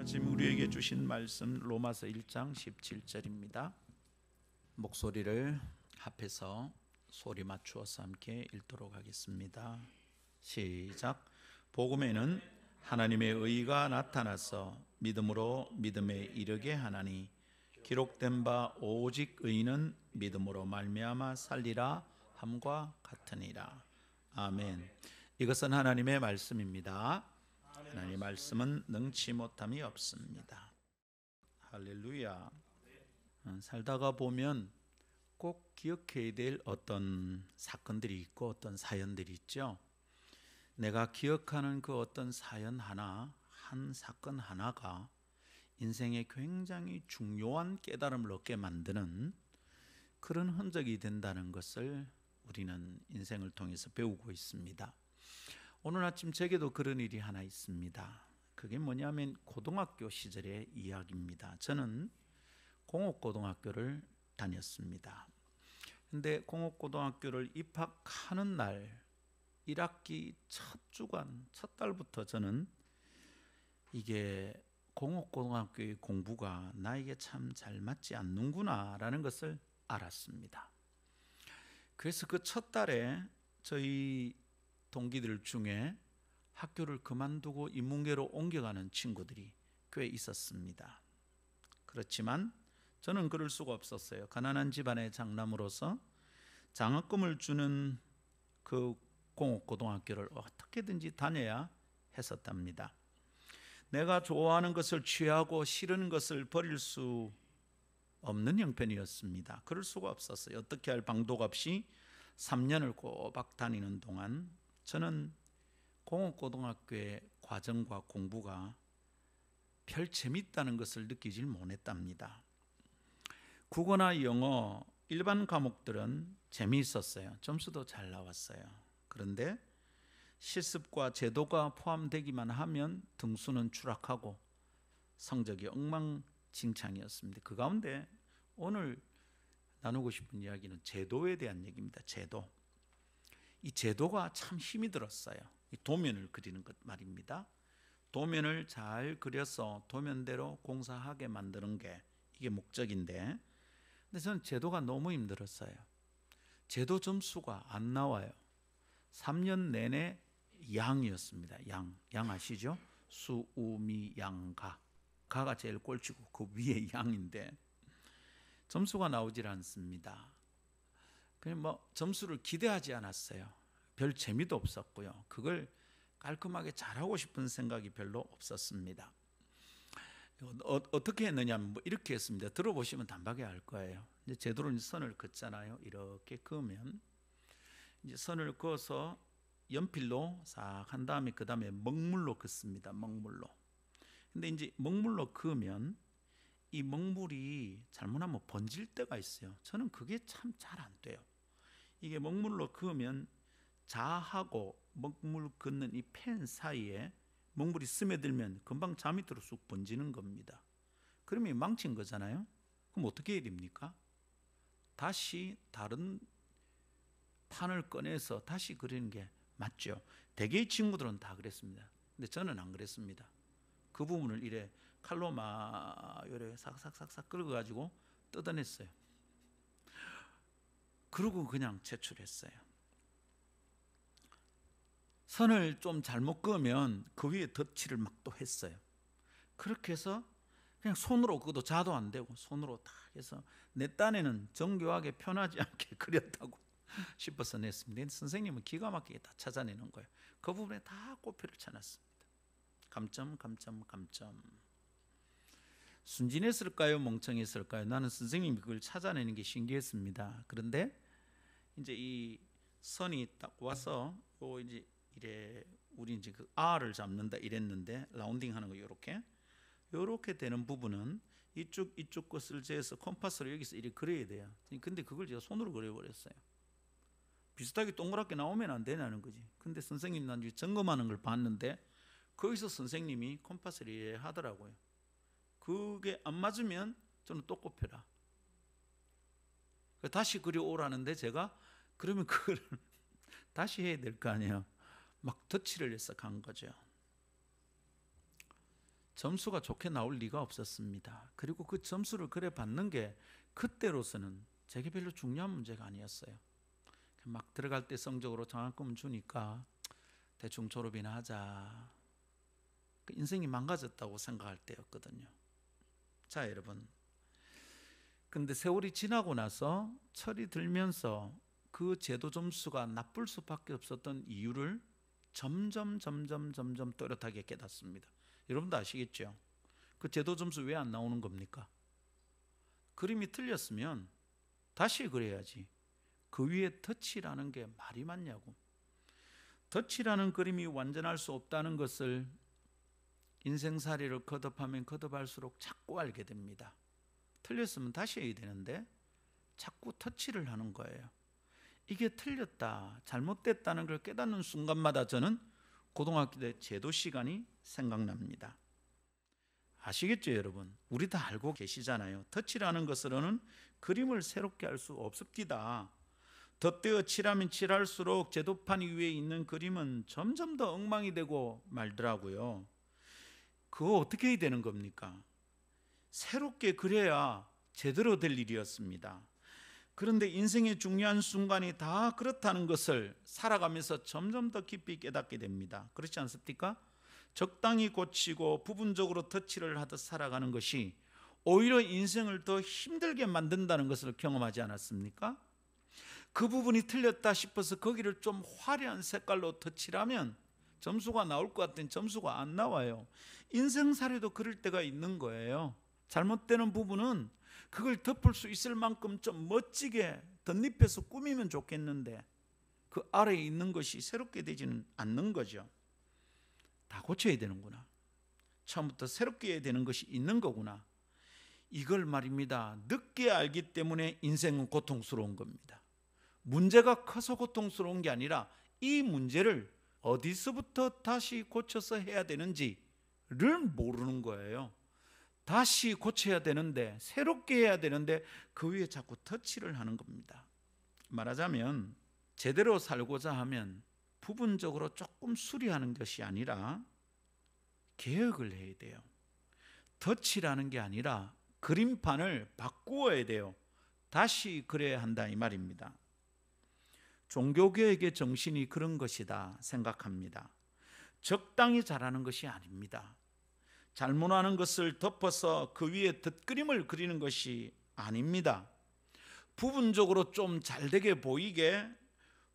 지금 우리에게 주신 말씀 로마서 1장 17절입니다. 목소리를 합해서 소리 맞추어서 함께 읽도록 하겠습니다. 시작. 복음에는 하나님의 의가 나타나서 믿음으로 믿음에 이르게 하나니 기록된 바 오직 의인은 믿음으로 말미암아 살리라 함과 같으니라. 아멘. 이것은 하나님의 말씀입니다. 하나님의 말씀은 능치 못함이 없습니다. 할렐루야. 살다가 보면 꼭 기억해야 될 어떤 사건들이 있고 어떤 사연들이 있죠. 내가 기억하는 그 어떤 사연 하나, 한 사건 하나가 인생에 굉장히 중요한 깨달음을 얻게 만드는 그런 흔적이 된다는 것을 우리는 인생을 통해서 배우고 있습니다. 오늘 아침 제게도 그런 일이 하나 있습니다. 그게 뭐냐면 고등학교 시절의 이야기입니다. 저는 공업고등학교를 다녔습니다. 근데 공업고등학교를 입학하는 날 1학기 첫 주간, 첫 달부터 저는 이게 공업고등학교의 공부가 나에게 참 잘 맞지 않는구나 라는 것을 알았습니다. 그래서 그 첫 달에 저희 동기들 중에 학교를 그만두고 인문계로 옮겨가는 친구들이 꽤 있었습니다. 그렇지만 저는 그럴 수가 없었어요. 가난한 집안의 장남으로서 장학금을 주는 그 공업고등학교를 어떻게든지 다녀야 했었답니다. 내가 좋아하는 것을 취하고 싫은 것을 버릴 수 없는 형편이었습니다. 그럴 수가 없었어요. 어떻게 할 방도가 없이 3년을 꼬박 다니는 동안 저는 공업고등학교의 과정과 공부가 별 재미있다는 것을 느끼질 못했답니다. 국어나 영어, 일반 과목들은 재미있었어요. 점수도 잘 나왔어요. 그런데 실습과 제도가 포함되기만 하면 등수는 추락하고 성적이 엉망진창이었습니다. 그 가운데 오늘 나누고 싶은 이야기는 제도에 대한 얘기입니다. 제도. 이 제도가 참 힘이 들었어요. 이 도면을 그리는 것 말입니다. 도면을 잘 그려서 도면대로 공사하게 만드는 게 이게 목적인데, 근데 저는 제도가 너무 힘들었어요. 제도 점수가 안 나와요. 3년 내내 양이었습니다. 양 아시죠? 수, 우, 미, 양, 가. 가가 제일 꼴찌고 그 위에 양인데 점수가 나오질 않습니다. 그냥 뭐 점수를 기대하지 않았어요. 별 재미도 없었고요. 그걸 깔끔하게 잘하고 싶은 생각이 별로 없었습니다. 어떻게 했느냐면 이렇게 했습니다. 들어보시면 단박에 알 거예요. 이제 제대로 선을 긋잖아요. 이렇게 그으면 이제 선을 그어서 연필로 싹 한 다음에 그 다음에 먹물로 긋습니다. 먹물로. 근데 이제 먹물로 그으면 이 먹물이 잘못하면 번질 때가 있어요. 저는 그게 참 잘 안 돼요. 이게 먹물로 그으면 자하고 먹물 긋는 이 펜 사이에 먹물이 스며들면 금방 자 밑으로 쑥 번지는 겁니다. 그러면 망친 거잖아요. 그럼 어떻게 해야 됩니까? 다시 다른 판을 꺼내서 다시 그리는 게 맞죠. 대개의 친구들은 다 그랬습니다. 근데 저는 안 그랬습니다. 그 부분을 이래 칼로 막 이래 싹싹싹싹 긁어가지고 뜯어냈어요. 그러고 그냥 제출했어요. 선을 좀 잘못 그으면 그 위에 덧칠을 막 또 했어요. 그렇게 해서 그냥 손으로, 그것도 자도 안 되고 손으로 다 해서 내 딴에는 정교하게 편하지 않게 그렸다고 싶어서 냈습니다. 선생님은 기가 막히게 다 찾아내는 거예요. 그 부분에 다 꼬표를 쳐놨습니다. 감점. 순진했을까요? 멍청했을까요? 나는 선생님이 그걸 찾아내는 게 신기했습니다. 그런데 이제 이 선이 딱 와서 이제 이래 우리 이제 그 R을 잡는다 이랬는데 라운딩 하는 거 요렇게 되는 부분은 이쪽 것을 재서 컴파스로 여기서 이렇게 그려야 돼요. 근데 그걸 제가 손으로 그려버렸어요. 비슷하게 동그랗게 나오면 안 되냐는 거지. 근데 선생님이 나중에 점검하는 걸 봤는데 거기서 선생님이 컴파스를 이렇게 하더라고요. 그게 안 맞으면 저는 또 꼽혀라. 다시 그려오라는데 제가 그러면 그걸 다시 해야 될 거 아니에요. 막 덧칠을 해서 간 거죠. 점수가 좋게 나올 리가 없었습니다. 그리고 그 점수를 그래 받는 게 그때로서는 제게 별로 중요한 문제가 아니었어요. 막 들어갈 때 성적으로 장학금 주니까 대충 졸업이나 하자. 인생이 망가졌다고 생각할 때였거든요. 자, 여러분, 근데 세월이 지나고 나서 철이 들면서 그 제도 점수가 나쁠 수밖에 없었던 이유를 점점 또렷하게 깨닫습니다. 여러분도 아시겠죠? 그 제도 점수 왜 안 나오는 겁니까? 그림이 틀렸으면 다시 그려야지. 그 위에 덫이라는 게 말이 맞냐고. 덫이라는 그림이 완전할 수 없다는 것을 인생살이를 거듭하면 거듭할수록 자꾸 알게 됩니다. 틀렸으면 다시 해야 되는데 자꾸 터치를 하는 거예요. 이게 틀렸다, 잘못됐다는 걸 깨닫는 순간마다 저는 고등학교 때 제도 시간이 생각납니다. 아시겠죠, 여러분? 우리 다 알고 계시잖아요. 터치라는 것으로는 그림을 새롭게 할 수 없습니다. 덧대어 칠하면 칠할수록 제도판 위에 있는 그림은 점점 더 엉망이 되고 말더라고요. 그거 어떻게 해야 되는 겁니까? 새롭게 그려야 제대로 될 일이었습니다. 그런데 인생의 중요한 순간이 다 그렇다는 것을 살아가면서 점점 더 깊이 깨닫게 됩니다. 그렇지 않습니까? 적당히 고치고 부분적으로 터치를 하듯 살아가는 것이 오히려 인생을 더 힘들게 만든다는 것을 경험하지 않았습니까? 그 부분이 틀렸다 싶어서 거기를 좀 화려한 색깔로 터치하면 점수가 나올 것 같더니 점수가 안 나와요. 인생살이도 그럴 때가 있는 거예요. 잘못되는 부분은 그걸 덮을 수 있을 만큼 좀 멋지게 덧입혀서 꾸미면 좋겠는데 그 아래에 있는 것이 새롭게 되지는 않는 거죠. 다 고쳐야 되는구나. 처음부터 새롭게 해야 되는 것이 있는 거구나. 이걸 말입니다. 늦게 알기 때문에 인생은 고통스러운 겁니다. 문제가 커서 고통스러운 게 아니라 이 문제를 어디서부터 다시 고쳐서 해야 되는지를 모르는 거예요. 다시 고쳐야 되는데, 새롭게 해야 되는데 그 위에 자꾸 터치를 하는 겁니다. 말하자면 제대로 살고자 하면 부분적으로 조금 수리하는 것이 아니라 개혁을 해야 돼요. 터치라는 게 아니라 그림판을 바꾸어야 돼요. 다시 그래야 한다 이 말입니다. 종교개혁의 정신이 그런 것이다 생각합니다. 적당히 잘하는 것이 아닙니다. 잘못하는 것을 덮어서 그 위에 덧그림을 그리는 것이 아닙니다. 부분적으로 좀 잘되게 보이게,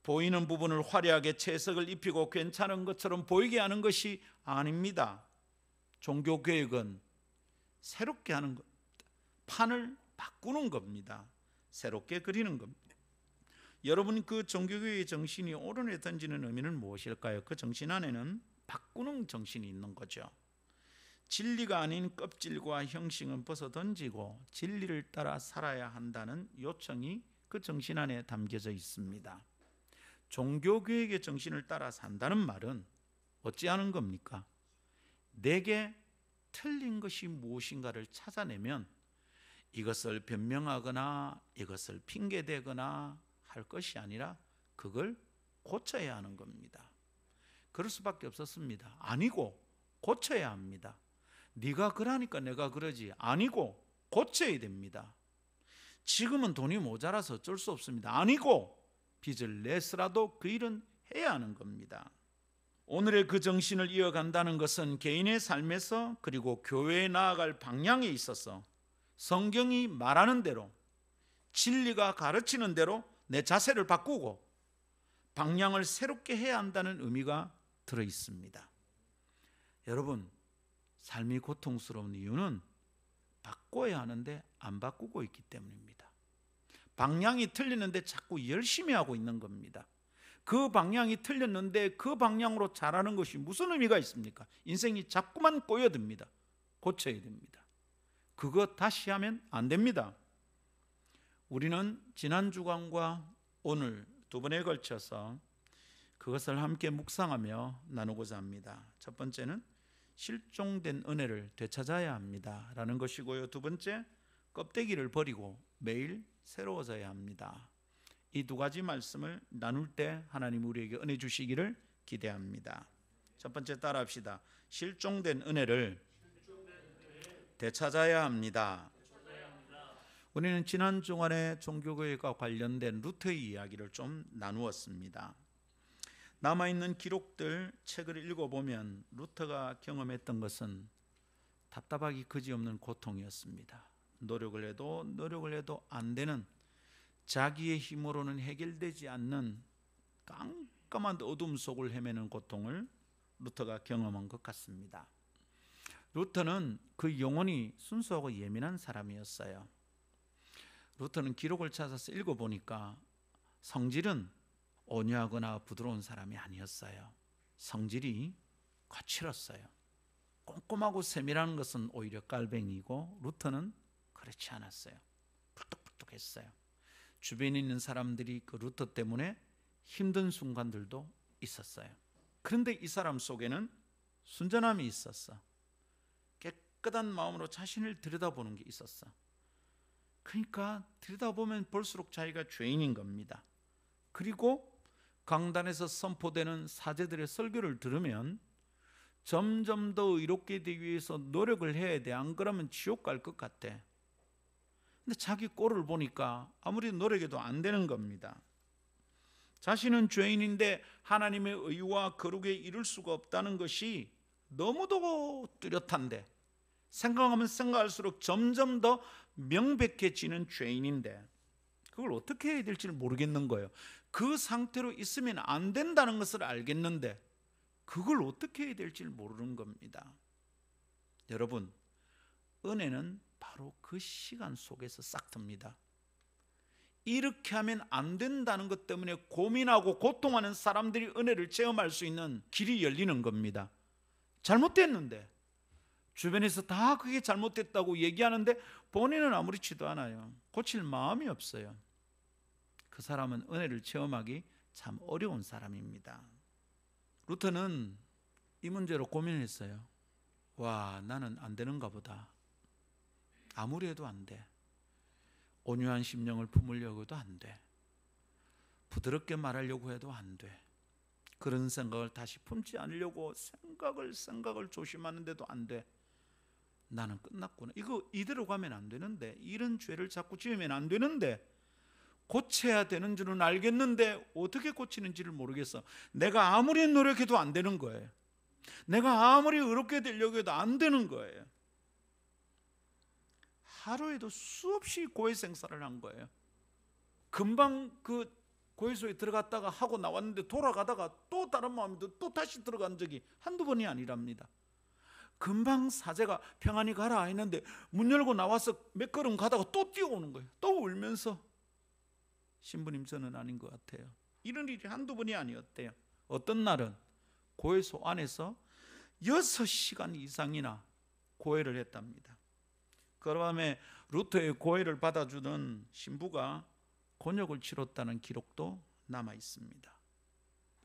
보이는 부분을 화려하게 채색을 입히고 괜찮은 것처럼 보이게 하는 것이 아닙니다. 종교개혁은 새롭게 하는 것, 판을 바꾸는 겁니다. 새롭게 그리는 겁니다. 여러분, 그 종교개혁의 정신이 오른에 던지는 의미는 무엇일까요? 그 정신 안에는 바꾸는 정신이 있는 거죠. 진리가 아닌 껍질과 형식은 벗어 던지고 진리를 따라 살아야 한다는 요청이 그 정신 안에 담겨져 있습니다. 종교개혁의 정신을 따라 산다는 말은 어찌하는 겁니까? 내게 틀린 것이 무엇인가를 찾아내면 이것을 변명하거나 이것을 핑계대거나 할 것이 아니라 그걸 고쳐야 하는 겁니다. 그럴 수밖에 없었습니다. 아니고 고쳐야 합니다. 네가 그러니까 내가 그러지, 아니고 고쳐야 됩니다. 지금은 돈이 모자라서 어쩔 수 없습니다. 아니고 빚을 내서라도 그 일은 해야 하는 겁니다. 오늘의 그 정신을 이어간다는 것은 개인의 삶에서 그리고 교회에 나아갈 방향에 있어서 성경이 말하는 대로, 진리가 가르치는 대로 내 자세를 바꾸고 방향을 새롭게 해야 한다는 의미가 들어 있습니다. 여러분, 삶이 고통스러운 이유는 바꿔야 하는데 안 바꾸고 있기 때문입니다. 방향이 틀리는데 자꾸 열심히 하고 있는 겁니다. 그 방향이 틀렸는데 그 방향으로 잘하는 것이 무슨 의미가 있습니까? 인생이 자꾸만 꼬여듭니다. 고쳐야 됩니다. 그거 다시 하면 안 됩니다. 우리는 지난 주간과 오늘 두 번에 걸쳐서 그것을 함께 묵상하며 나누고자 합니다. 첫 번째는 실종된 은혜를 되찾아야 합니다 라는 것이고요. 두 번째, 껍데기를 버리고 매일 새로워져야 합니다. 이 두 가지 말씀을 나눌 때 하나님 우리에게 은혜 주시기를 기대합니다. 첫 번째 따라합시다. 실종된 은혜를 되찾아야 합니다. 우리는 지난 주간에 종교개혁과 관련된 루터의 이야기를 좀 나누었습니다. 남아있는 기록들 책을 읽어보면 루터가 경험했던 것은 답답하기 그지없는 고통이었습니다. 노력을 해도 안 되는, 자기의 힘으로는 해결되지 않는 깜깜한 어둠 속을 헤매는 고통을 루터가 경험한 것 같습니다. 루터는 그 영혼이 순수하고 예민한 사람이었어요. 루터는 기록을 찾아서 읽어보니까 성질은 온유하거나 부드러운 사람이 아니었어요. 성질이 거칠었어요. 꼼꼼하고 세밀한 것은 오히려 깔뱅이고, 루터는 그렇지 않았어요. 불뚝불뚝했어요. 주변에 있는 사람들이 그 루터 때문에 힘든 순간들도 있었어요. 그런데 이 사람 속에는 순전함이 있었어. 깨끗한 마음으로 자신을 들여다보는 게 있었어. 그러니까 들여다보면 볼수록 자기가 죄인인 겁니다. 그리고 강단에서 선포되는 사제들의 설교를 들으면 점점 더 의롭게 되기 위해서 노력을 해야 돼. 안 그러면 지옥 갈 것 같아. 근데 자기 꼴을 보니까 아무리 노력해도 안 되는 겁니다. 자신은 죄인인데 하나님의 의와 거룩에 이를 수가 없다는 것이 너무도 뚜렷한데, 생각하면 생각할수록 점점 더 명백해지는 죄인인데 그걸 어떻게 해야 될지 모르겠는 거예요. 그 상태로 있으면 안 된다는 것을 알겠는데 그걸 어떻게 해야 될지 모르는 겁니다. 여러분, 은혜는 바로 그 시간 속에서 싹 틉니다. 이렇게 하면 안 된다는 것 때문에 고민하고 고통하는 사람들이 은혜를 체험할 수 있는 길이 열리는 겁니다. 잘못됐는데 주변에서 다 그게 잘못됐다고 얘기하는데 본인은 아무렇지도 않아요. 고칠 마음이 없어요. 그 사람은 은혜를 체험하기 참 어려운 사람입니다. 루터는 이 문제로 고민했어요. 와, 나는 안 되는가 보다. 아무리 해도 안 돼. 온유한 심령을 품으려고 해도 안 돼. 부드럽게 말하려고 해도 안 돼. 그런 생각을 다시 품지 않으려고 생각을 조심하는데도 안 돼. 나는 끝났구나. 이대로 가면 안 되는데, 이런 죄를 자꾸 지으면 안 되는데, 고쳐야 되는 줄은 알겠는데 어떻게 고치는지를 모르겠어. 내가 아무리 노력해도 안 되는 거예요. 내가 아무리 의롭게 되려고 해도 안 되는 거예요. 하루에도 수없이 고해 생사를 한 거예요. 금방 그 고해소에 들어갔다가 하고 나왔는데 돌아가다가 또 다른 마음이 또 다시 들어간 적이 한두 번이 아니랍니다. 금방 사제가 평안히 가라 했는데 문 열고 나와서 몇 걸음 가다가 또 뛰어오는 거예요. 또 울면서, 신부님 저는 아닌 것 같아요. 이런 일이 한두 번이 아니었대요. 어떤 날은 고해소 안에서 6시간 이상이나 고해를 했답니다. 그 다음에 루터의 고해를 받아주는 신부가 곤욕을 치렀다는 기록도 남아 있습니다.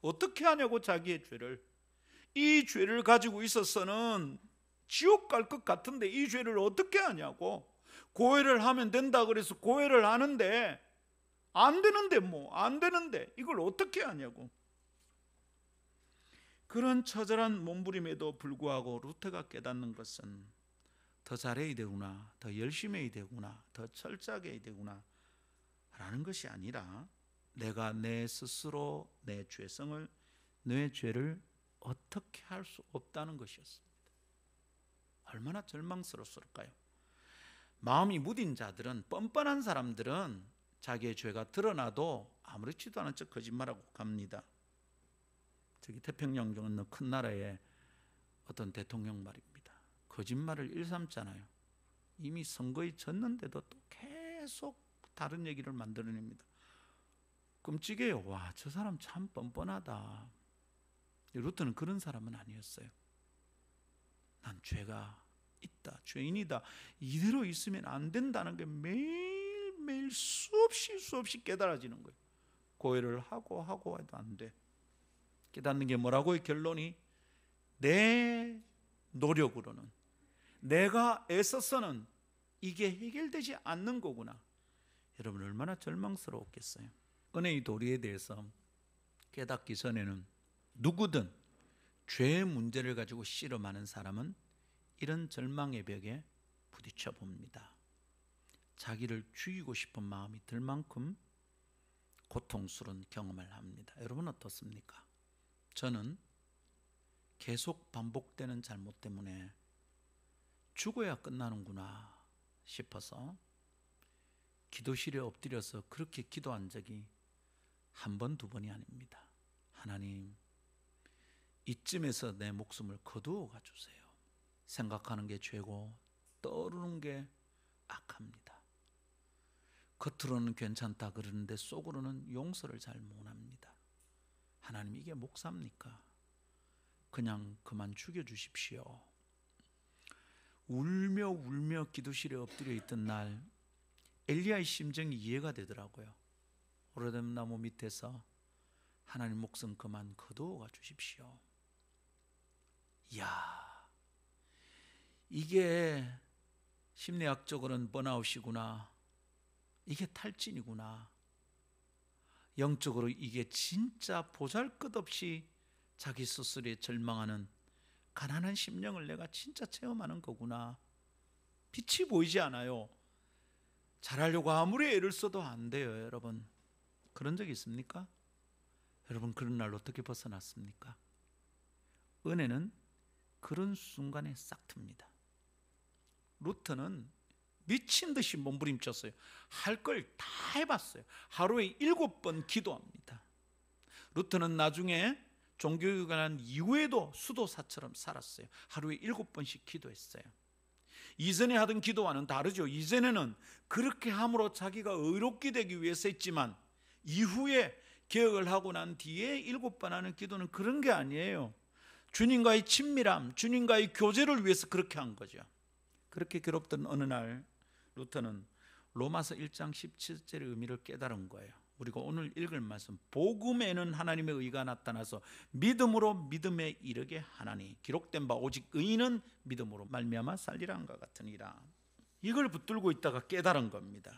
어떻게 하냐고, 자기의 죄를. 이 죄를 가지고 있어서는 지옥 갈 것 같은데 이 죄를 어떻게 하냐고. 고해를 하면 된다 그래서 고해를 하는데 안 되는데, 안 되는데 이걸 어떻게 하냐고. 그런 처절한 몸부림에도 불구하고 루터가 깨닫는 것은 더 잘해야 되구나, 더 열심히 해야 되구나, 더 철저하게 해야 되구나 라는 것이 아니라, 내가 내 스스로 내 죄성을, 내 죄를 어떻게 할 수 없다는 것이었습니다. 얼마나 절망스러웠을까요? 마음이 무딘 자들은, 뻔뻔한 사람들은 자기의 죄가 드러나도 아무렇지도 않은 척 거짓말하고 갑니다. 저기 태평양 중 어느 큰 나라의 어떤 대통령 말입니다. 거짓말을 일삼잖아요. 이미 선거에 졌는데도 또 계속 다른 얘기를 만들어냅니다. 끔찍해요. 와, 저 사람 참 뻔뻔하다. 루터는 그런 사람은 아니었어요. 난 죄가 있다, 죄인이다, 이대로 있으면 안 된다는 게 매일매일 수없이 깨달아지는 거예요. 고해를 하고 해도 안 돼. 깨닫는 게 뭐라고요? 결론이, 내 노력으로는, 내가 애써서는 이게 해결되지 않는 거구나. 여러분, 얼마나 절망스러웠겠어요. 은혜의 도리에 대해서 깨닫기 전에는 누구든 죄의 문제를 가지고 씨름하는 사람은 이런 절망의 벽에 부딪혀 봅니다. 자기를 죽이고 싶은 마음이 들 만큼 고통스러운 경험을 합니다. 여러분 어떻습니까? 저는 계속 반복되는 잘못 때문에 죽어야 끝나는구나 싶어서 기도실에 엎드려서 그렇게 기도한 적이 한 번, 두 번이 아닙니다. 하나님, 이쯤에서 내 목숨을 거두어가 주세요. 생각하는 게 죄고 떠오르는 게 악합니다. 겉으로는 괜찮다 그러는데 속으로는 용서를 잘 못합니다. 하나님, 이게 목사입니까? 그냥 그만 죽여주십시오. 울며 울며 기도실에 엎드려 있던 날 엘리야의 심정이 이해가 되더라고요. 오래된 나무 밑에서 하나님, 목숨 그만 거두어가 주십시오. 이야, 이게 심리학적으로는 번아웃이구나. 이게 탈진이구나. 영적으로 이게 진짜 보잘것없이 자기 스스로에 절망하는 가난한 심령을 내가 진짜 체험하는 거구나. 빛이 보이지 않아요. 잘하려고 아무리 애를 써도 안 돼요. 여러분, 그런 적 있습니까? 여러분, 그런 날 어떻게 벗어났습니까? 은혜는 그런 순간에 싹 틉니다. 루터는 미친 듯이 몸부림쳤어요. 할 걸 다 해봤어요. 하루에 7번 기도합니다. 루터는 나중에 종교육에 난 이후에도 수도사처럼 살았어요. 하루에 7번씩 기도했어요. 이전에 하던 기도와는 다르죠. 이전에는 그렇게 함으로 자기가 의롭게 되기 위해서 했지만 이후에 개혁을 하고 난 뒤에 7번 하는 기도는 그런 게 아니에요. 주님과의 친밀함, 주님과의 교제를 위해서 그렇게 한 거죠. 그렇게 괴롭던 어느 날 루터는 로마서 1장 17절의 의미를 깨달은 거예요. 우리가 오늘 읽을 말씀, 복음에는 하나님의 의가 나타나서 믿음으로 믿음에 이르게 하나니 기록된 바 오직 의인은 믿음으로 말미암아 살리라 한것 같으니라. 이걸 붙들고 있다가 깨달은 겁니다.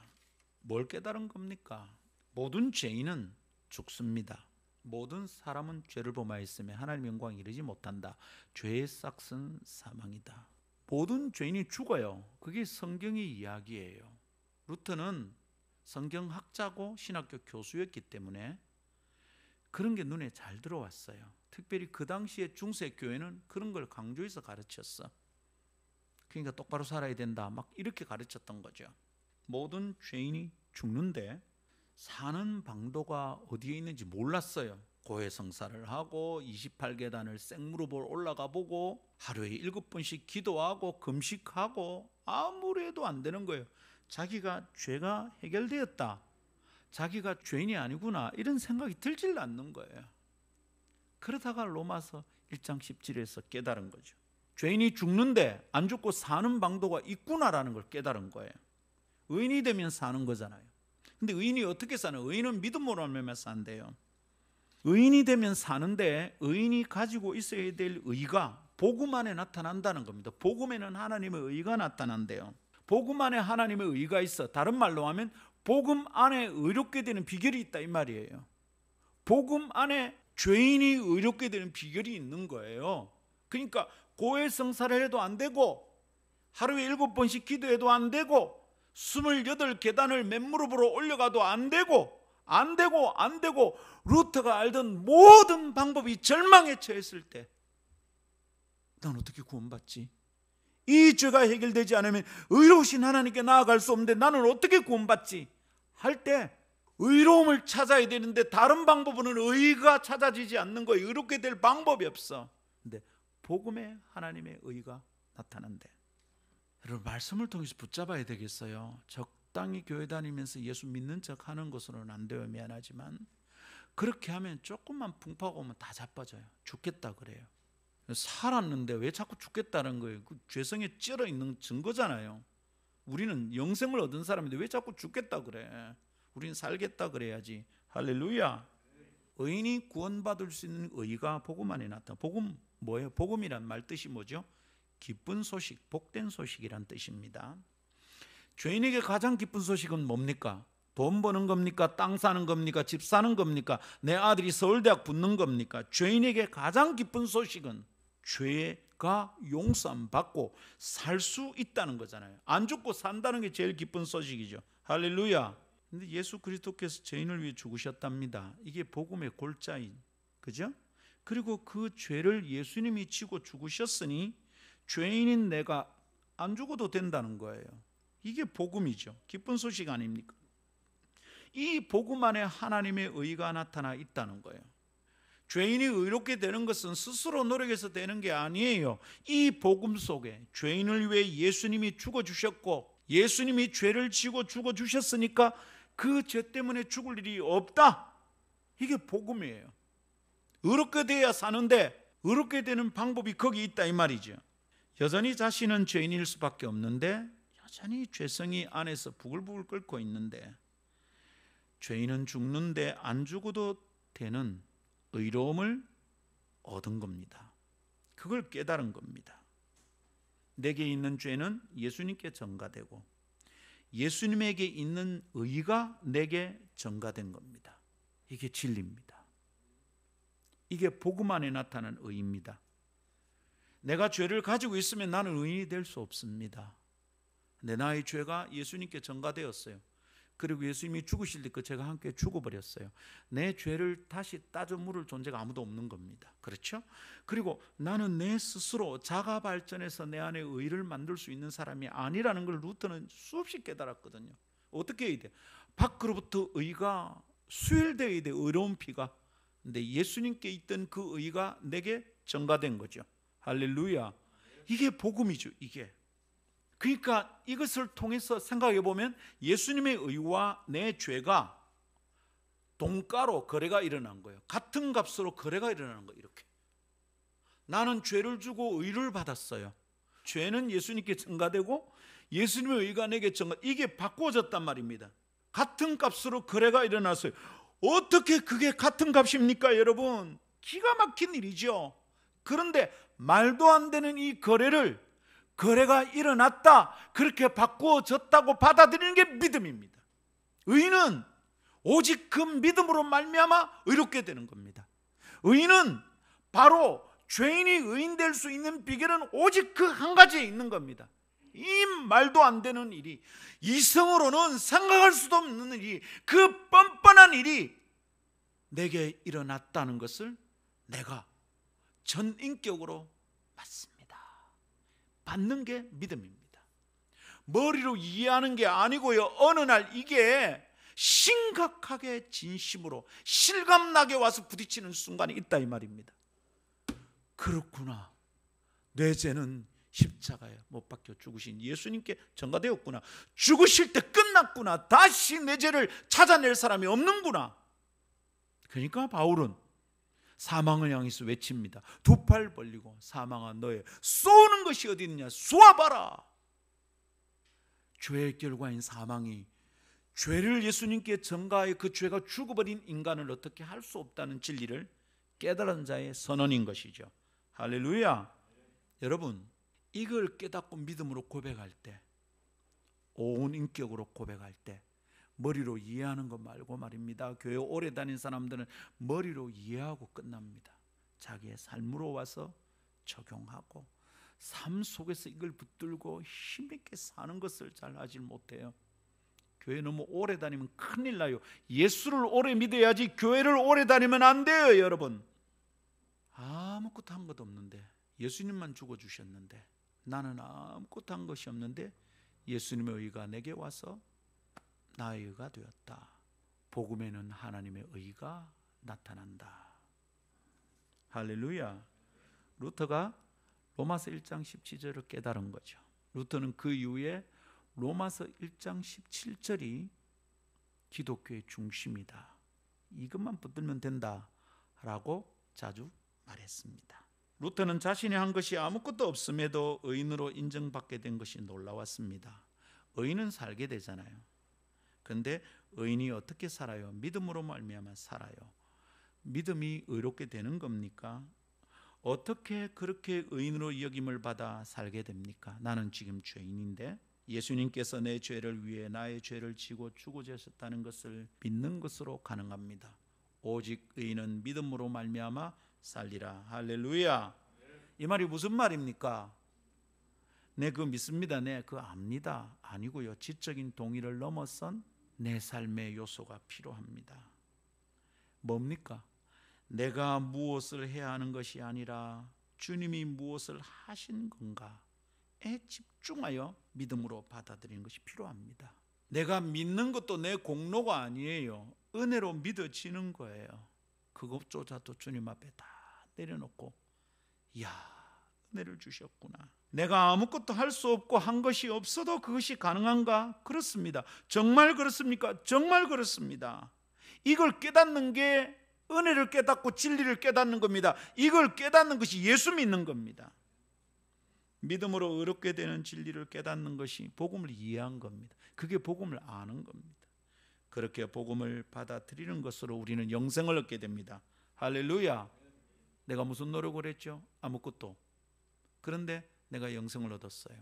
뭘 깨달은 겁니까? 모든 죄인은 죽습니다. 모든 사람은 죄를 범하였으며 하나님의 영광에 이르지 못한다. 죄의 싹은 사망이다. 모든 죄인이 죽어요. 그게 성경의 이야기예요. 루터는 성경학자고 신학교 교수였기 때문에 그런 게 눈에 잘 들어왔어요. 특별히 그 당시에 중세 교회는 그런 걸 강조해서 가르쳤어. 그러니까 똑바로 살아야 된다, 막 이렇게 가르쳤던 거죠. 모든 죄인이 죽는데 사는 방도가 어디에 있는지 몰랐어요. 고해성사를 하고 28계단을 생무릎을 올라가 보고 하루에 7번씩 기도하고 금식하고 아무래도 안 되는 거예요. 자기가 죄가 해결되었다, 자기가 죄인이 아니구나, 이런 생각이 들질 않는 거예요. 그러다가 로마서 1장 17절에서 깨달은 거죠. 죄인이 죽는데 안 죽고 사는 방도가 있구나라는 걸 깨달은 거예요. 의인이 되면 사는 거잖아요. 근데 의인이 어떻게 사는? 의인은 믿음으로 하면 산대요. 의인이 되면 사는데 의인이 가지고 있어야 될 의가 복음 안에 나타난다는 겁니다. 복음에는 하나님의 의가 나타난대요. 복음 안에 하나님의 의가 있어. 다른 말로 하면 복음 안에 의롭게 되는 비결이 있다, 이 말이에요. 복음 안에 죄인이 의롭게 되는 비결이 있는 거예요. 그러니까 고해성사를 해도 안 되고 하루에 7번씩 기도해도 안 되고 28계단을 맨무릎으로 올려가도 안 되고 루터가 알던 모든 방법이 절망에 처했을 때 난 어떻게 구원받지? 이 죄가 해결되지 않으면 의로우신 하나님께 나아갈 수 없는데 나는 어떻게 구원받지? 할 때 의로움을 찾아야 되는데 다른 방법으로는 의가 찾아지지 않는 거예요. 의롭게 될 방법이 없어. 근데 복음에 하나님의 의가 나타난대. 여러분, 말씀을 통해서 붙잡아야 되겠어요. 적당히 교회 다니면서 예수 믿는 척 하는 것으로는 안 돼요. 미안하지만 그렇게 하면 조금만 풍파가 오면 다 자빠져요. 죽겠다 그래요. 살았는데 왜 자꾸 죽겠다는 거예요? 그 죄성에 쩔어 있는 증거잖아요. 우리는 영생을 얻은 사람인데 왜 자꾸 죽겠다 그래? 우리는 살겠다 그래야지. 할렐루야. 의인이 구원받을 수 있는 의가 복음 안에 나타나. 복음 뭐예요? 복음이란 말 뜻이 뭐죠? 기쁜 소식, 복된 소식이란 뜻입니다. 죄인에게 가장 기쁜 소식은 뭡니까? 돈 버는 겁니까? 땅 사는 겁니까? 집 사는 겁니까? 내 아들이 서울대학 붙는 겁니까? 죄인에게 가장 기쁜 소식은 죄의 죄가 용서함 받고 살 수 있다는 거잖아요. 안 죽고 산다는 게 제일 기쁜 소식이죠. 할렐루야. 근데 예수 그리스도께서 죄인을 위해 죽으셨답니다. 이게 복음의 골자인, 그죠? 그리고 그 죄를 예수님이 지고 죽으셨으니 죄인인 내가 안 죽어도 된다는 거예요. 이게 복음이죠. 기쁜 소식 아닙니까? 이 복음 안에 하나님의 의가 나타나 있다는 거예요. 죄인이 의롭게 되는 것은 스스로 노력해서 되는 게 아니에요. 이 복음 속에 죄인을 위해 예수님이 죽어주셨고 예수님이 죄를 지고 죽어주셨으니까 그 죄 때문에 죽을 일이 없다. 이게 복음이에요. 의롭게 돼야 사는데 의롭게 되는 방법이 거기 있다 이 말이죠. 여전히 자신은 죄인일 수밖에 없는데 여전히 죄성이 안에서 부글부글 끓고 있는데 죄인은 죽는데 안 죽어도 되는 의로움을 얻은 겁니다. 그걸 깨달은 겁니다. 내게 있는 죄는 예수님께 전가되고 예수님에게 있는 의가 내게 전가된 겁니다. 이게 진리입니다. 이게 복음 안에 나타난 의입니다. 내가 죄를 가지고 있으면 나는 의인이 될 수 없습니다. 내 나의 죄가 예수님께 전가되었어요. 그리고 예수님이 죽으실 때 그 죄가 함께 죽어버렸어요. 내 죄를 다시 따져 물을 존재가 아무도 없는 겁니다. 그렇죠? 그리고 나는 내 스스로 자가 발전해서 내 안에 의를 만들 수 있는 사람이 아니라는 걸 루터는 수없이 깨달았거든요. 어떻게 해야 돼? 밖으로부터 의가 수혈되어야 돼. 의로운 피가. 근데 예수님께 있던 그 의가 내게 전가된 거죠. 할렐루야. 이게 복음이죠. 이게. 그러니까 이것을 통해서 생각해 보면 예수님의 의와 내 죄가 동가로 거래가 일어난 거예요. 같은 값으로 거래가 일어나는 거예요. 이렇게 나는 죄를 주고 의를 받았어요. 죄는 예수님께 전가되고 예수님의 의가 내게 전가. 이게 바꾸어졌단 말입니다. 같은 값으로 거래가 일어났어요. 어떻게 그게 같은 값입니까 여러분? 기가 막힌 일이죠. 그런데 말도 안 되는 이 거래가 일어났다, 그렇게 바꾸어졌다고 받아들이는 게 믿음입니다. 의는 오직 그 믿음으로 말미암아 의롭게 되는 겁니다. 의는 바로 죄인이 의인 될 수 있는 비결은 오직 그 한 가지에 있는 겁니다. 이 말도 안 되는 일이, 이성으로는 생각할 수도 없는 일이, 그 뻔뻔한 일이 내게 일어났다는 것을 내가 전인격으로 받습니다. 받는 게 믿음입니다. 머리로 이해하는 게 아니고요. 어느 날 이게 심각하게 진심으로 실감나게 와서 부딪히는 순간이 있다 이 말입니다. 그렇구나. 내 죄는 십자가에 못 박혀 죽으신 예수님께 전가되었구나. 죽으실 때 끝났구나. 다시 내 죄를 찾아낼 사람이 없는구나. 그러니까 바울은 사망을 향해서 외칩니다. 두 팔 벌리고 사망아 너의 쏘는 것이 어디 있느냐 쏘아봐라. 죄의 결과인 사망이 죄를 예수님께 전가해 그 죄가 죽어버린 인간을 어떻게 할 수 없다는 진리를 깨달은 자의 선언인 것이죠. 할렐루야. 여러분 이걸 깨닫고 믿음으로 고백할 때, 온 인격으로 고백할 때 머리로 이해하는 것 말고 말입니다. 교회 오래 다닌 사람들은 머리로 이해하고 끝납니다. 자기의 삶으로 와서 적용하고 삶 속에서 이걸 붙들고 힘있게 사는 것을 잘 하지 못해요. 교회 너무 오래 다니면 큰일 나요. 예수를 오래 믿어야지 교회를 오래 다니면 안 돼요. 여러분 아무것도 한 것도 없는데 예수님만 죽어주셨는데 나는 아무것도 한 것이 없는데 예수님의 의가 내게 와서 나의 의가 되었다. 복음에는 하나님의 의가 나타난다. 할렐루야. 루터가 로마서 1장 17절을 깨달은 거죠. 루터는 그 이후에 로마서 1장 17절이 기독교의 중심이다. 이것만 붙들면 된다라고 자주 말했습니다. 루터는 자신이 한 것이 아무것도 없음에도 의인으로 인정받게 된 것이 놀라웠습니다. 의인은 살게 되잖아요. 그런데 의인이 어떻게 살아요? 믿음으로 말미암아 살아요. 믿음이 의롭게 되는 겁니까? 어떻게 그렇게 의인으로 여김을 받아 살게 됩니까? 나는 지금 죄인인데 예수님께서 내 죄를 위해 나의 죄를 지고 죽어주셨다는 것을 믿는 것으로 가능합니다. 오직 의인은 믿음으로 말미암아 살리라. 할렐루야. 이 말이 무슨 말입니까? 네, 그거 믿습니다. 네, 그거 압니다. 아니고요. 지적인 동의를 넘어선 내 삶의 요소가 필요합니다. 뭡니까? 내가 무엇을 해야 하는 것이 아니라 주님이 무엇을 하신 건가에 집중하여 믿음으로 받아들이는 것이 필요합니다. 내가 믿는 것도 내 공로가 아니에요. 은혜로 믿어지는 거예요. 그것조차도 주님 앞에 다 내려놓고, 이야, 은혜를 주셨구나. 내가 아무것도 할 수 없고 한 것이 없어도 그것이 가능한가? 그렇습니다. 정말 그렇습니까? 정말 그렇습니다. 이걸 깨닫는 게 은혜를 깨닫고 진리를 깨닫는 겁니다. 이걸 깨닫는 것이 예수 믿는 겁니다. 믿음으로 의롭게 되는 진리를 깨닫는 것이 복음을 이해한 겁니다. 그게 복음을 아는 겁니다. 그렇게 복음을 받아들이는 것으로 우리는 영생을 얻게 됩니다. 할렐루야. 내가 무슨 노력을 했죠? 아무것도. 그런데 내가 영생을 얻었어요.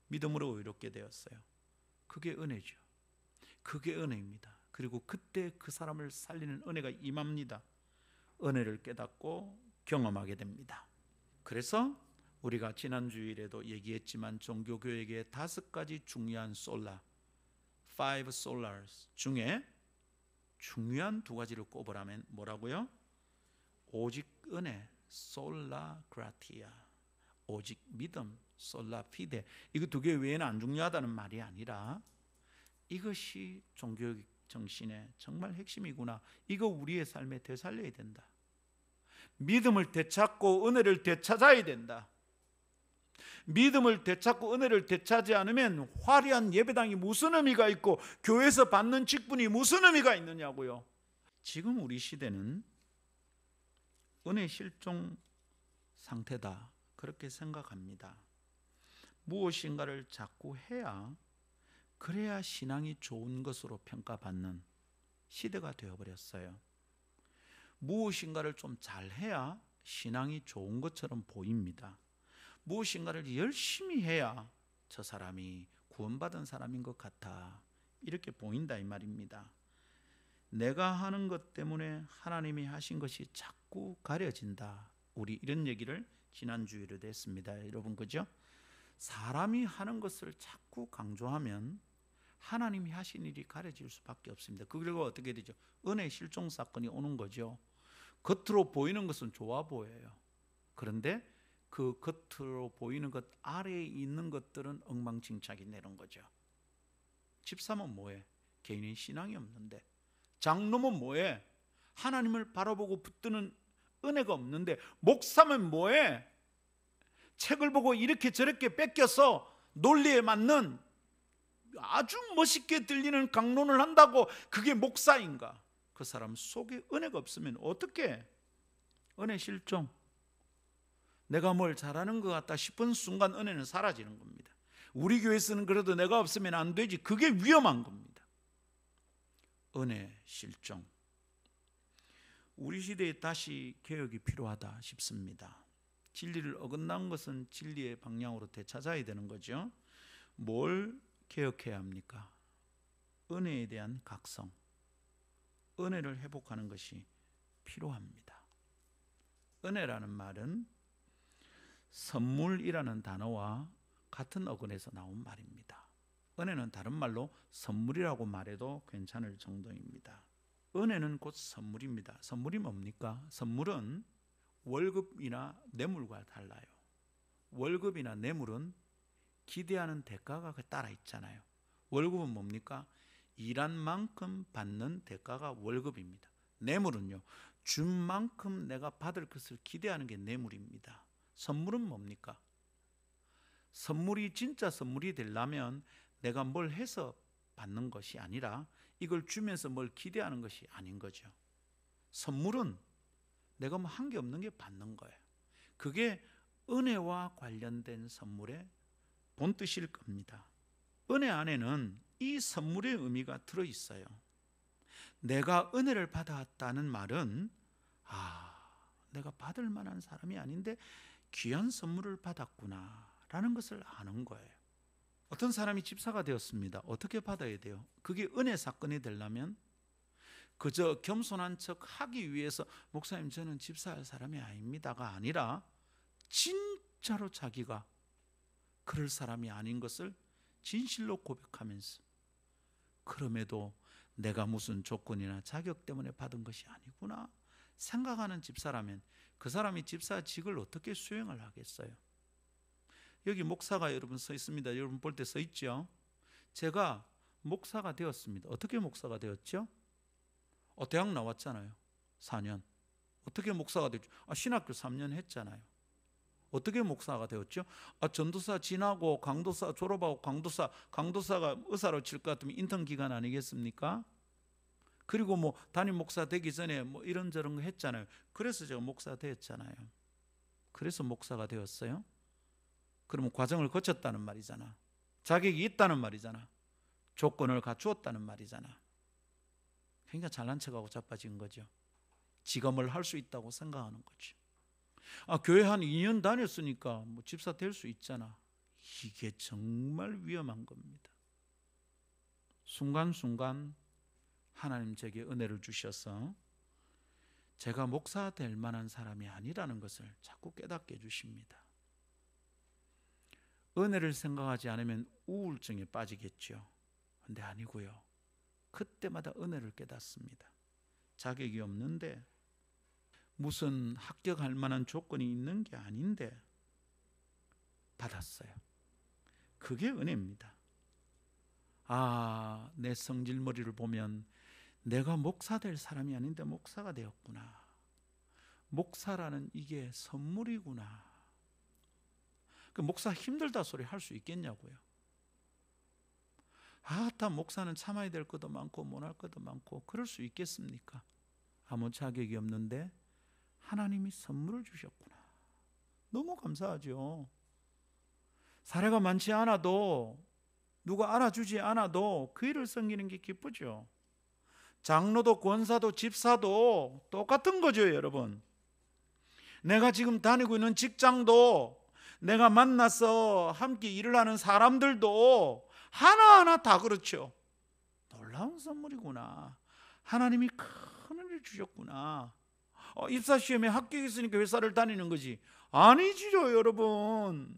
믿음으로 의롭게 되었어요. 그게 은혜죠. 그게 은혜입니다. 그리고 그때 그 사람을 살리는 은혜가 임합니다. 은혜를 깨닫고 경험하게 됩니다. 그래서 우리가 지난 주일에도 얘기했지만 종교교육의 5가지 중요한 솔라, 5 solars 중에 중요한 2가지를 꼽으라면 뭐라고요? 오직 은혜, 솔라 그라티아, 오직 믿음, 솔라 피데. 이거 2개 외에는 안 중요하다는 말이 아니라 이것이 종교교육 정신의 정말 핵심이구나. 이거 우리의 삶에 되살려야 된다. 믿음을 되찾고 은혜를 되찾아야 된다. 믿음을 되찾고 은혜를 되찾지 않으면 화려한 예배당이 무슨 의미가 있고 교회에서 받는 직분이 무슨 의미가 있느냐고요. 지금 우리 시대는 은혜 실종 상태다, 그렇게 생각합니다. 무엇인가를 자꾸 해야, 그래야 신앙이 좋은 것으로 평가받는 시대가 되어버렸어요. 무엇인가를 좀 잘해야 신앙이 좋은 것처럼 보입니다. 무엇인가를 열심히 해야 저 사람이 구원받은 사람인 것 같아, 이렇게 보인다 이 말입니다. 내가 하는 것 때문에 하나님이 하신 것이 자꾸 가려진다. 우리 이런 얘기를 지난주에도 했습니다. 여러분, 그죠? 사람이 하는 것을 자꾸 강조하면 하나님이 하신 일이 가려질 수밖에 없습니다. 그리고 어떻게 되죠? 은혜 실종 사건이 오는 거죠. 겉으로 보이는 것은 좋아 보여요. 그런데 그 겉으로 보이는 것 아래에 있는 것들은 엉망진창이 내는 거죠. 집사면 뭐해? 개인의 신앙이 없는데. 장로면 뭐해? 하나님을 바라보고 붙드는 은혜가 없는데. 목사면 뭐해? 책을 보고 이렇게 저렇게 뺏겨서 논리에 맞는 아주 멋있게 들리는 강론을 한다고 그게 목사인가? 그 사람 속에 은혜가 없으면 어떻게? 은혜 실종. 내가 뭘 잘하는 것 같다 싶은 순간 은혜는 사라지는 겁니다. 우리 교회에서는 그래도 내가 없으면 안 되지, 그게 위험한 겁니다. 은혜 실종. 우리 시대에 다시 개혁이 필요하다 싶습니다. 진리를 어긋난 것은 진리의 방향으로 되찾아야 되는 거죠. 뭘 개혁해야 합니까? 은혜에 대한 각성, 은혜를 회복하는 것이 필요합니다. 은혜라는 말은 선물이라는 단어와 같은 어근에서 나온 말입니다. 은혜는 다른 말로 선물이라고 말해도 괜찮을 정도입니다. 은혜는 곧 선물입니다. 선물이 뭡니까? 선물은 월급이나 뇌물과 달라요. 월급이나 뇌물은 기대하는 대가가 따라 있잖아요. 월급은 뭡니까? 일한 만큼 받는 대가가 월급입니다. 뇌물은요, 준 만큼 내가 받을 것을 기대하는 게 뇌물입니다. 선물은 뭡니까? 선물이 진짜 선물이 되려면 내가 뭘 해서 받는 것이 아니라 이걸 주면서 뭘 기대하는 것이 아닌 거죠. 선물은 내가 뭐 한 게 없는 게 받는 거예요. 그게 은혜와 관련된 선물의 본뜻일 겁니다. 은혜 안에는 이 선물의 의미가 들어있어요. 내가 은혜를 받았다는 말은 내가 받을 만한 사람이 아닌데 귀한 선물을 받았구나 라는 것을 아는 거예요. 어떤 사람이 집사가 되었습니다. 어떻게 받아야 돼요? 그게 은혜 사건이 되려면 그저 겸손한 척 하기 위해서 목사님 저는 집사할 사람이 아닙니다가 아니라 진짜로 자기가 그럴 사람이 아닌 것을 진실로 고백하면서, 그럼에도 내가 무슨 조건이나 자격 때문에 받은 것이 아니구나 생각하는 집사라면 그 사람이 집사직을 어떻게 수행을 하겠어요? 여기 목사가 여러분 서 있습니다. 여러분 볼 때 서 있죠? 제가 목사가 되었습니다. 어떻게 목사가 되었죠? 대학 나왔잖아요. 4년. 어떻게 목사가 되었죠? 신학교 3년 했잖아요. 어떻게 목사가 되었죠? 전도사 지나고 강도사 졸업하고 강도사가 의사로 칠 것 같으면 인턴 기간 아니겠습니까? 그리고 뭐 담임 목사 되기 전에 뭐 이런저런 거 했잖아요. 그래서 제가 목사 되었잖아요. 그래서 목사가 되었어요. 그러면 과정을 거쳤다는 말이잖아. 자격이 있다는 말이잖아. 조건을 갖추었다는 말이잖아. 그러니까 잘난 척하고 자빠진 거죠. 지검을 할 수 있다고 생각하는 거죠. 교회 한 2년 다녔으니까 뭐 집사 될 수 있잖아. 이게 정말 위험한 겁니다. 순간순간 하나님 제게 은혜를 주셔서 제가 목사 될 만한 사람이 아니라는 것을 자꾸 깨닫게 해주십니다. 은혜를 생각하지 않으면 우울증에 빠지겠죠. 근데 아니고요. 그때마다 은혜를 깨닫습니다. 자격이 없는데, 무슨 합격할 만한 조건이 있는 게 아닌데 받았어요. 그게 은혜입니다. 내 성질머리를 보면 내가 목사 될 사람이 아닌데 목사가 되었구나. 목사라는 이게 선물이구나. 그 목사 힘들다 소리 할 수 있겠냐고요. 다 목사는 참아야 될 것도 많고 못할 것도 많고 그럴 수 있겠습니까? 아무 자격이 없는데 하나님이 선물을 주셨구나. 너무 감사하죠. 사례가 많지 않아도, 누가 알아주지 않아도 그 일을 섬기는 게 기쁘죠. 장로도 권사도 집사도 똑같은 거죠, 여러분. 내가 지금 다니고 있는 직장도, 내가 만나서 함께 일을 하는 사람들도 하나하나 다 그렇죠. 놀라운 선물이구나. 하나님이 큰 은혜를 주셨구나. 입사시험에 합격했으니까 회사를 다니는 거지. 아니지요, 여러분.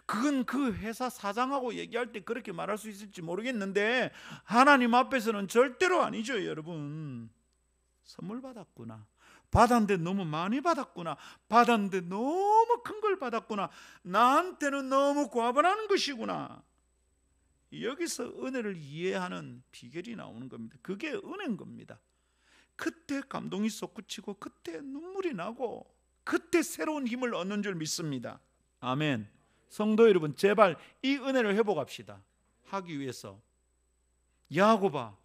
그건 그 회사 사장하고 얘기할 때 그렇게 말할 수 있을지 모르겠는데 하나님 앞에서는 절대로 아니죠, 여러분. 선물 받았구나. 받았는데 너무 많이 받았구나. 받았는데 너무 큰 걸 받았구나. 나한테는 너무 과분한 것이구나. 여기서 은혜를 이해하는 비결이 나오는 겁니다. 그게 은혜인 겁니다. 그때 감동이 솟구치고 그때 눈물이 나고 그때 새로운 힘을 얻는 줄 믿습니다. 아멘. 성도 여러분, 제발 이 은혜를 회복합시다. 하기 위해서 야곱아,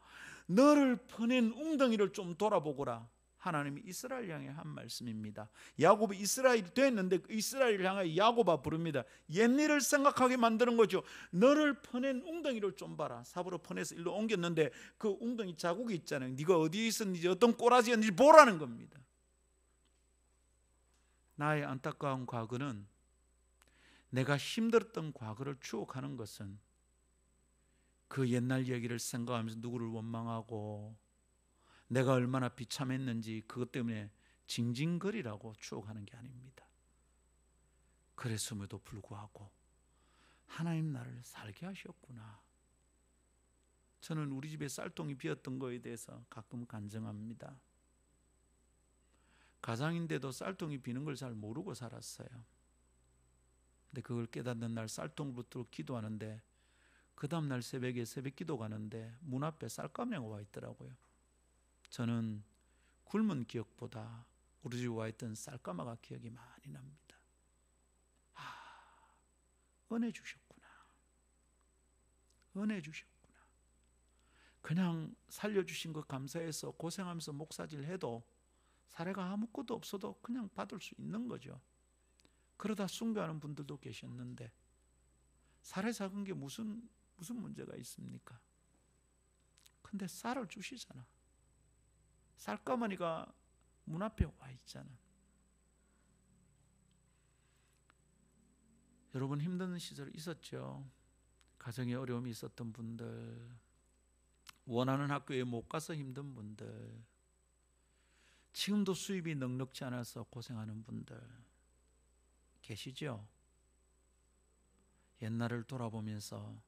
너를 퍼낸 웅덩이를 좀 돌아보거라. 하나님이 이스라엘 향해 한 말씀입니다. 야곱이 이스라엘이 됐는데 이스라엘을 향해 야곱아 부릅니다. 옛일을 생각하게 만드는 거죠. 너를 퍼낸 웅덩이를 좀 봐라. 삽으로 퍼내서 일로 옮겼는데 그 웅덩이 자국이 있잖아요. 네가 어디에 있었는지 어떤 꼬라지였는지 보라는 겁니다. 나의 안타까운 과거는, 내가 힘들었던 과거를 추억하는 것은 그 옛날 얘기를 생각하면서 누구를 원망하고 내가 얼마나 비참했는지 그것 때문에 징징거리라고 추억하는 게 아닙니다. 그랬음에도 불구하고 하나님 나를 살게 하셨구나. 저는 우리 집에 쌀통이 비었던 거에 대해서 가끔 간증합니다. 가장인데도 쌀통이 비는 걸 잘 모르고 살았어요. 근데 그걸 깨닫는 날 쌀통부터 기도하는데 그 다음날 새벽에 새벽 기도 가는데 문 앞에 쌀감이가 와 있더라고요. 저는 굶은 기억보다 우리 집에 와 있던 쌀가마가 기억이 많이 납니다. 은혜 주셨구나. 은혜 주셨구나. 그냥 살려주신 거 감사해서 고생하면서 목사질 해도 사례가 아무것도 없어도 그냥 받을 수 있는 거죠. 그러다 순교하는 분들도 계셨는데 사례 작은 게 무슨 문제가 있습니까? 근데 쌀을 주시잖아. 쌀가마니가 문 앞에 와 있잖아. 여러분 힘든 시절 있었죠. 가정에 어려움이 있었던 분들, 원하는 학교에 못 가서 힘든 분들, 지금도 수입이 넉넉지 않아서 고생하는 분들 계시죠? 옛날을 돌아보면서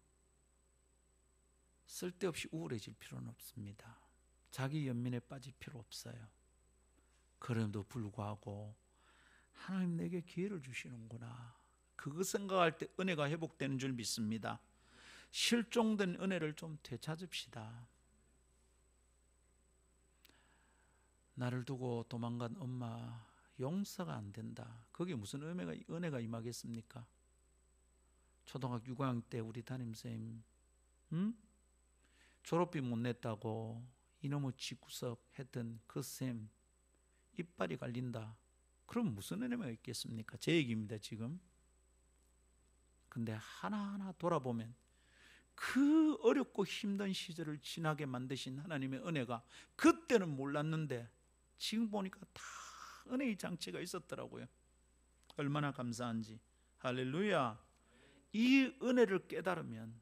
쓸데없이 우울해질 필요는 없습니다. 자기 연민에 빠질 필요 없어요. 그럼에도 불구하고 하나님 내게 기회를 주시는구나, 그거 생각할 때 은혜가 회복되는 줄 믿습니다. 실종된 은혜를 좀 되찾읍시다. 나를 두고 도망간 엄마 용서가 안 된다. 거기에 무슨 은혜가 임하겠습니까? 초등학교 6학년 때 우리 담임선생님 졸업비 못 냈다고 이놈의 집구석 했던 그 쌤 이빨이 갈린다. 그럼 무슨 은혜가 있겠습니까? 제 얘기입니다 지금. 근데 하나하나 돌아보면 그 어렵고 힘든 시절을 지나게 만드신 하나님의 은혜가 그때는 몰랐는데 지금 보니까 다 은혜의 장치가 있었더라고요. 얼마나 감사한지. 할렐루야. 이 은혜를 깨달으면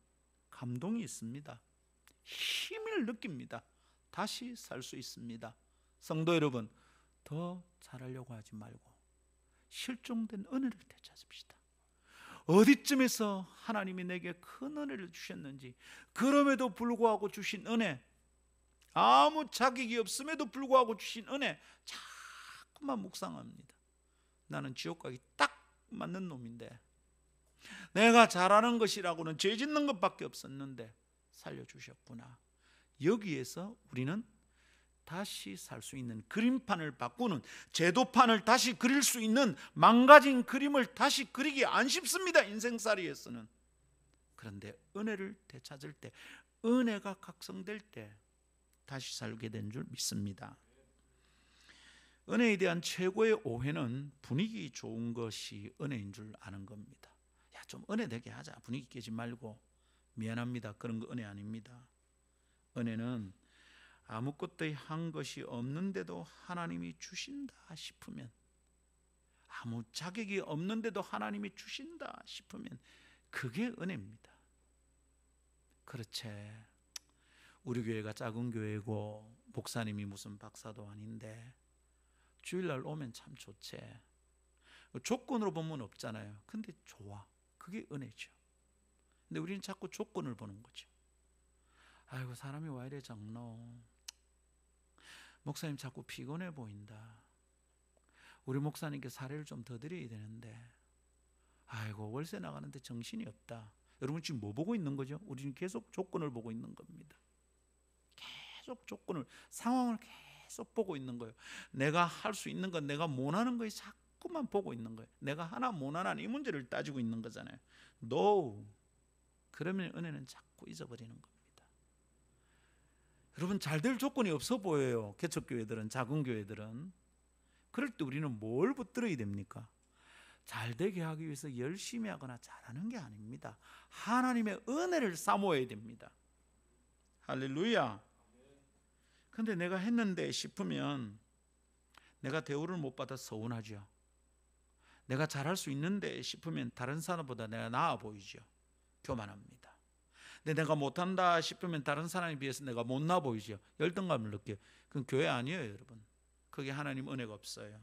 감동이 있습니다. 힘을 느낍니다. 다시 살 수 있습니다. 성도 여러분, 더 잘하려고 하지 말고 실종된 은혜를 되찾읍시다. 어디쯤에서 하나님이 내게 큰 은혜를 주셨는지, 그럼에도 불구하고 주신 은혜, 아무 자격이 없음에도 불구하고 주신 은혜 자꾸만 묵상합니다. 나는 지옥 가기 딱 맞는 놈인데, 내가 잘하는 것이라고는 죄 짓는 것밖에 없었는데 살려주셨구나. 여기에서 우리는 다시 살 수 있는, 그림판을 바꾸는, 제도판을 다시 그릴 수 있는, 망가진 그림을 다시 그리기 안 쉽습니다, 인생살이에서는. 그런데 은혜를 되찾을 때, 은혜가 각성될 때 다시 살게 된 줄 믿습니다. 은혜에 대한 최고의 오해는 분위기 좋은 것이 은혜인 줄 아는 겁니다. 야, 좀 은혜 되게 하자, 분위기 깨지 말고. 미안합니다, 그런 거 은혜 아닙니다. 은혜는 아무것도 한 것이 없는데도 하나님이 주신다 싶으면, 아무 자격이 없는데도 하나님이 주신다 싶으면 그게 은혜입니다. 그렇지, 우리 교회가 작은 교회고 목사님이 무슨 박사도 아닌데 주일날 오면 참 좋지. 조건으로 보면 없잖아요. 근데 좋아, 그게 은혜죠. 근데 우리는 자꾸 조건을 보는 거죠. 아이고, 사람이 와 이래 적노, 목사님 자꾸 피곤해 보인다, 우리 목사님께 사례를 좀 더 드려야 되는데 아이고 월세 나가는데 정신이 없다. 여러분 지금 뭐 보고 있는 거죠? 우리는 계속 조건을 보고 있는 겁니다. 계속 조건을, 상황을 계속 보고 있는 거예요. 내가 할 수 있는 건, 내가 못하는 거에 자꾸만 보고 있는 거예요. 내가 하나 못하나 이 문제를 따지고 있는 거잖아요. No. 그러면 은혜는 자꾸 잊어버리는 겁니다. 여러분, 잘 될 조건이 없어 보여요. 개척교회들은, 작은 교회들은. 그럴 때 우리는 뭘 붙들어야 됩니까? 잘 되게 하기 위해서 열심히 하거나 잘하는 게 아닙니다. 하나님의 은혜를 사모해야 됩니다. 할렐루야. 근데 내가 했는데 싶으면 내가 대우를 못 받아 서운하죠. 내가 잘할 수 있는데 싶으면 다른 사람보다 내가 나아 보이죠. 교만합니다. 근데 내가 못한다 싶으면 다른 사람에 비해서 내가 못나 보이죠. 열등감을 느껴요. 그건 교회 아니에요, 여러분. 거기에 하나님 은혜가 없어요.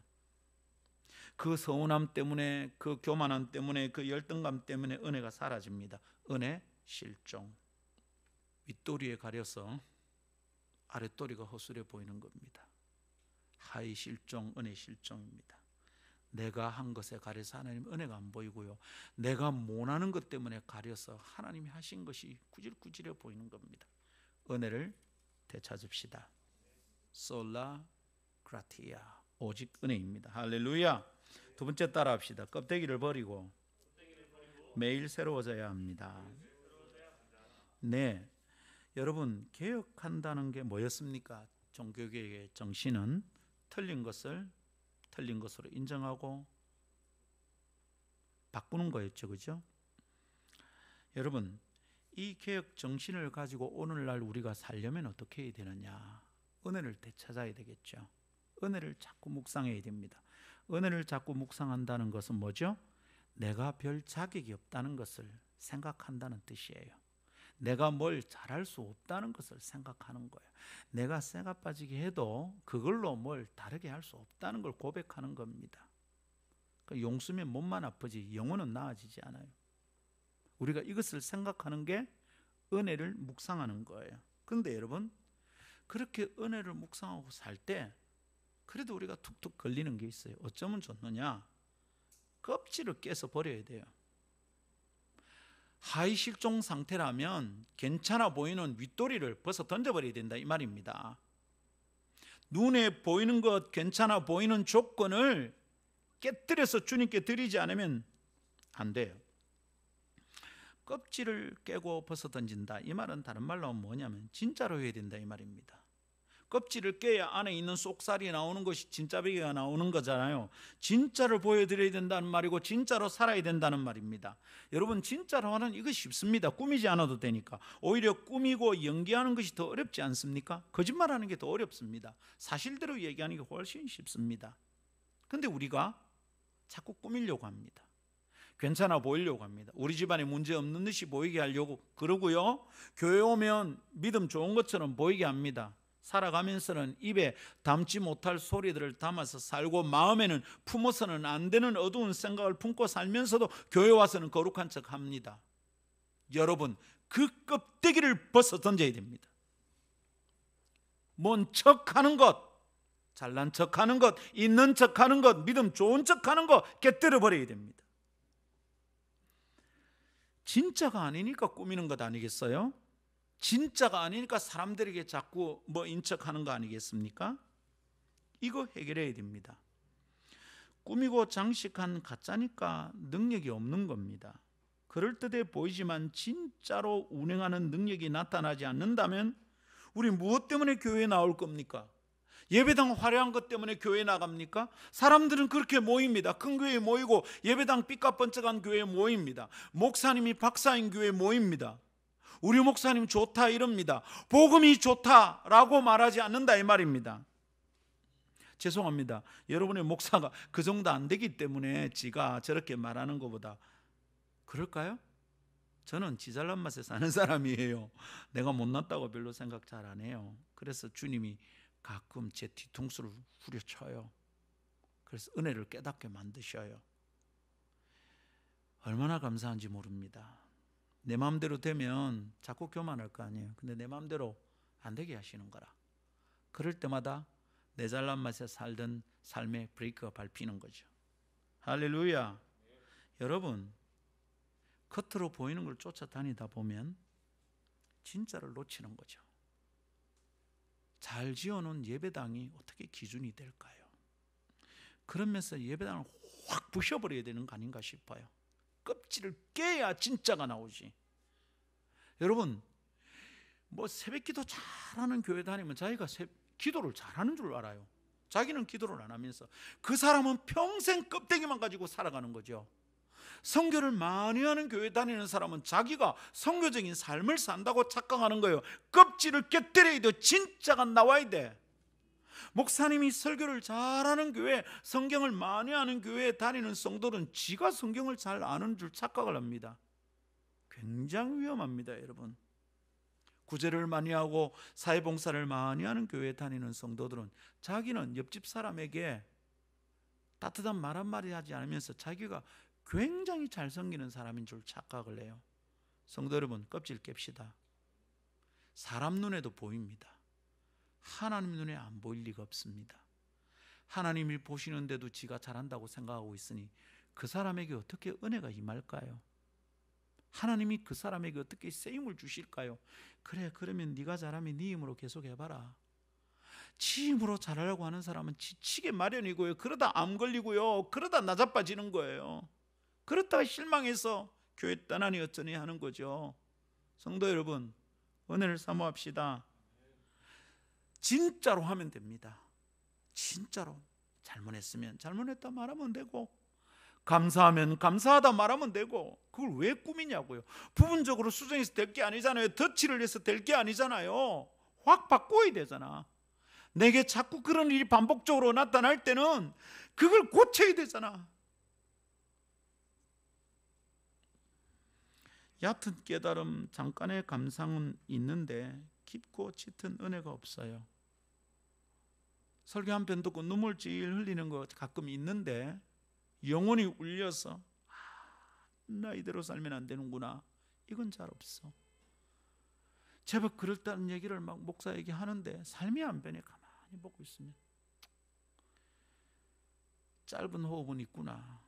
그 서운함 때문에, 그 교만함 때문에, 그 열등감 때문에 은혜가 사라집니다. 은혜 실종. 윗도리에 가려서 아랫도리가 허술해 보이는 겁니다. 하이 실종, 은혜 실종입니다. 내가 한 것에 가려서 하나님 은혜가 안 보이고요, 내가 못하는 것 때문에 가려서 하나님이 하신 것이 구질구질해 보이는 겁니다. 은혜를 되찾읍시다. 솔라 그라티아, 오직 은혜입니다. 할렐루야. 두 번째 따라합시다. 껍데기를 버리고 매일 새로워져야 합니다. 네, 여러분, 개혁한다는 게 뭐였습니까? 종교개혁의 정신은 틀린 것을 틀린 것으로 인정하고 바꾸는 거였죠, 그죠? 여러분, 이 개혁 정신을 가지고 오늘날 우리가 살려면 어떻게 해야 되느냐? 은혜를 되찾아야 되겠죠. 은혜를 자꾸 묵상해야 됩니다. 은혜를 자꾸 묵상한다는 것은 뭐죠? 내가 별 자격이 없다는 것을 생각한다는 뜻이에요. 내가 뭘 잘할 수 없다는 것을 생각하는 거예요. 내가 쇠가 빠지게 해도 그걸로 뭘 다르게 할 수 없다는 걸 고백하는 겁니다. 그러니까 용수면 몸만 아프지 영혼은 나아지지 않아요. 우리가 이것을 생각하는 게 은혜를 묵상하는 거예요. 그런데 여러분, 그렇게 은혜를 묵상하고 살 때 그래도 우리가 툭툭 걸리는 게 있어요. 어쩌면 좋느냐? 껍질을 깨서 버려야 돼요. 하위 실종 상태라면 괜찮아 보이는 윗도리를 벗어 던져버려야 된다, 이 말입니다. 눈에 보이는 것, 괜찮아 보이는 조건을 깨뜨려서 주님께 드리지 않으면 안 돼요. 껍질을 깨고 벗어 던진다, 이 말은 다른 말로 하면 뭐냐면 진짜로 해야 된다, 이 말입니다. 껍질을 깨야 안에 있는 쏙살이 나오는 것이 진짜 베개가 나오는 거잖아요. 진짜를 보여드려야 된다는 말이고 진짜로 살아야 된다는 말입니다. 여러분, 진짜로 하는 이거 쉽습니다. 꾸미지 않아도 되니까. 오히려 꾸미고 연기하는 것이 더 어렵지 않습니까? 거짓말하는 게 더 어렵습니다. 사실대로 얘기하는 게 훨씬 쉽습니다. 그런데 우리가 자꾸 꾸미려고 합니다. 괜찮아 보이려고 합니다. 우리 집안에 문제 없는 듯이 보이게 하려고 그러고요, 교회 오면 믿음 좋은 것처럼 보이게 합니다. 살아가면서는 입에 담지 못할 소리들을 담아서 살고 마음에는 품어서는 안 되는 어두운 생각을 품고 살면서도 교회 와서는 거룩한 척 합니다. 여러분, 그 껍데기를 벗어 던져야 됩니다. 뭔 척하는 것, 잘난 척하는 것, 있는 척하는 것, 믿음 좋은 척하는 것 깨뜨려 버려야 됩니다. 진짜가 아니니까 꾸미는 것 아니겠어요? 진짜가 아니니까 사람들에게 자꾸 뭐 인척하는 거 아니겠습니까? 이거 해결해야 됩니다. 꾸미고 장식한 가짜니까 능력이 없는 겁니다. 그럴듯해 보이지만 진짜로 운행하는 능력이 나타나지 않는다면 우리 무엇 때문에 교회에 나올 겁니까? 예배당 화려한 것 때문에 교회에 나갑니까? 사람들은 그렇게 모입니다. 큰 교회에 모이고 예배당 삐까번쩍한 교회에 모입니다. 목사님이 박사인 교회에 모입니다. 우리 목사님 좋다 이럽니다. 복음이 좋다라고 말하지 않는다, 이 말입니다. 죄송합니다. 여러분의 목사가 그 정도 안 되기 때문에 지가 저렇게 말하는 것보다 그럴까요? 저는 지 잘난 맛에 사는 사람이에요. 내가 못났다고 별로 생각 잘 안 해요. 그래서 주님이 가끔 제 뒤통수를 후려쳐요. 그래서 은혜를 깨닫게 만드셔요. 얼마나 감사한지 모릅니다. 내 마음대로 되면 자꾸 교만할 거 아니에요. 근데 내 마음대로 안 되게 하시는 거라. 그럴 때마다 내 잘난 맛에 살던 삶의 브레이크가 밟히는 거죠. 할렐루야. 여러분, 겉으로 보이는 걸 쫓아다니다 보면 진짜를 놓치는 거죠. 잘 지어놓은 예배당이 어떻게 기준이 될까요? 그러면서 예배당을 확 부셔버려야 되는 거 아닌가 싶어요. 껍질을 깨야 진짜가 나오지. 여러분, 뭐 새벽기도 잘하는 교회 다니면 자기가 기도를 잘하는 줄 알아요. 자기는 기도를 안 하면서 그 사람은 평생 껍데기만 가지고 살아가는 거죠. 선교를 많이 하는 교회 다니는 사람은 자기가 선교적인 삶을 산다고 착각하는 거예요. 껍질을 깨뜨려야 돼. 진짜가 나와야 돼. 목사님이 설교를 잘하는 교회, 성경을 많이 아는 교회에 다니는 성도는 지가 성경을 잘 아는 줄 착각을 합니다. 굉장히 위험합니다, 여러분. 구제를 많이 하고 사회봉사를 많이 하는 교회에 다니는 성도들은 자기는 옆집 사람에게 따뜻한 말 한마디 하지 않으면서 자기가 굉장히 잘 섬기는 사람인 줄 착각을 해요. 성도 여러분, 껍질 깹시다. 사람 눈에도 보입니다. 하나님 눈에 안 보일 리가 없습니다. 하나님이 보시는데도 지가 잘한다고 생각하고 있으니 그 사람에게 어떻게 은혜가 임할까요? 하나님이 그 사람에게 어떻게 쓰임을 주실까요? 그래, 그러면 네가 잘하면 네 힘으로 계속 해봐라. 지 힘으로 잘하려고 하는 사람은 지치게 마련이고요. 그러다 암 걸리고요. 그러다 나자빠지는 거예요. 그렇다가 실망해서 교회 떠나니 어쩌니 하는 거죠. 성도 여러분, 은혜를 사모합시다. 진짜로 하면 됩니다. 진짜로 잘못했으면 잘못했다 말하면 되고, 감사하면 감사하다 말하면 되고, 그걸 왜 꾸미냐고요. 부분적으로 수정해서 될 게 아니잖아요. 덧칠을 해서 될 게 아니잖아요. 확 바꿔야 되잖아. 내게 자꾸 그런 일이 반복적으로 나타날 때는 그걸 고쳐야 되잖아. 얕은 깨달음, 잠깐의 감상은 있는데 깊고 짙은 은혜가 없어요. 설교 한 편 듣고 눈물질 흘리는 거 가끔 있는데 영혼이 울려서 나 이대로 살면 안 되는구나. 이건 잘 없어. 제법 그럴다는 얘기를 막 목사에게 하는데 삶이 안 변해. 가만히 보고 있으면 짧은 호흡은 있구나.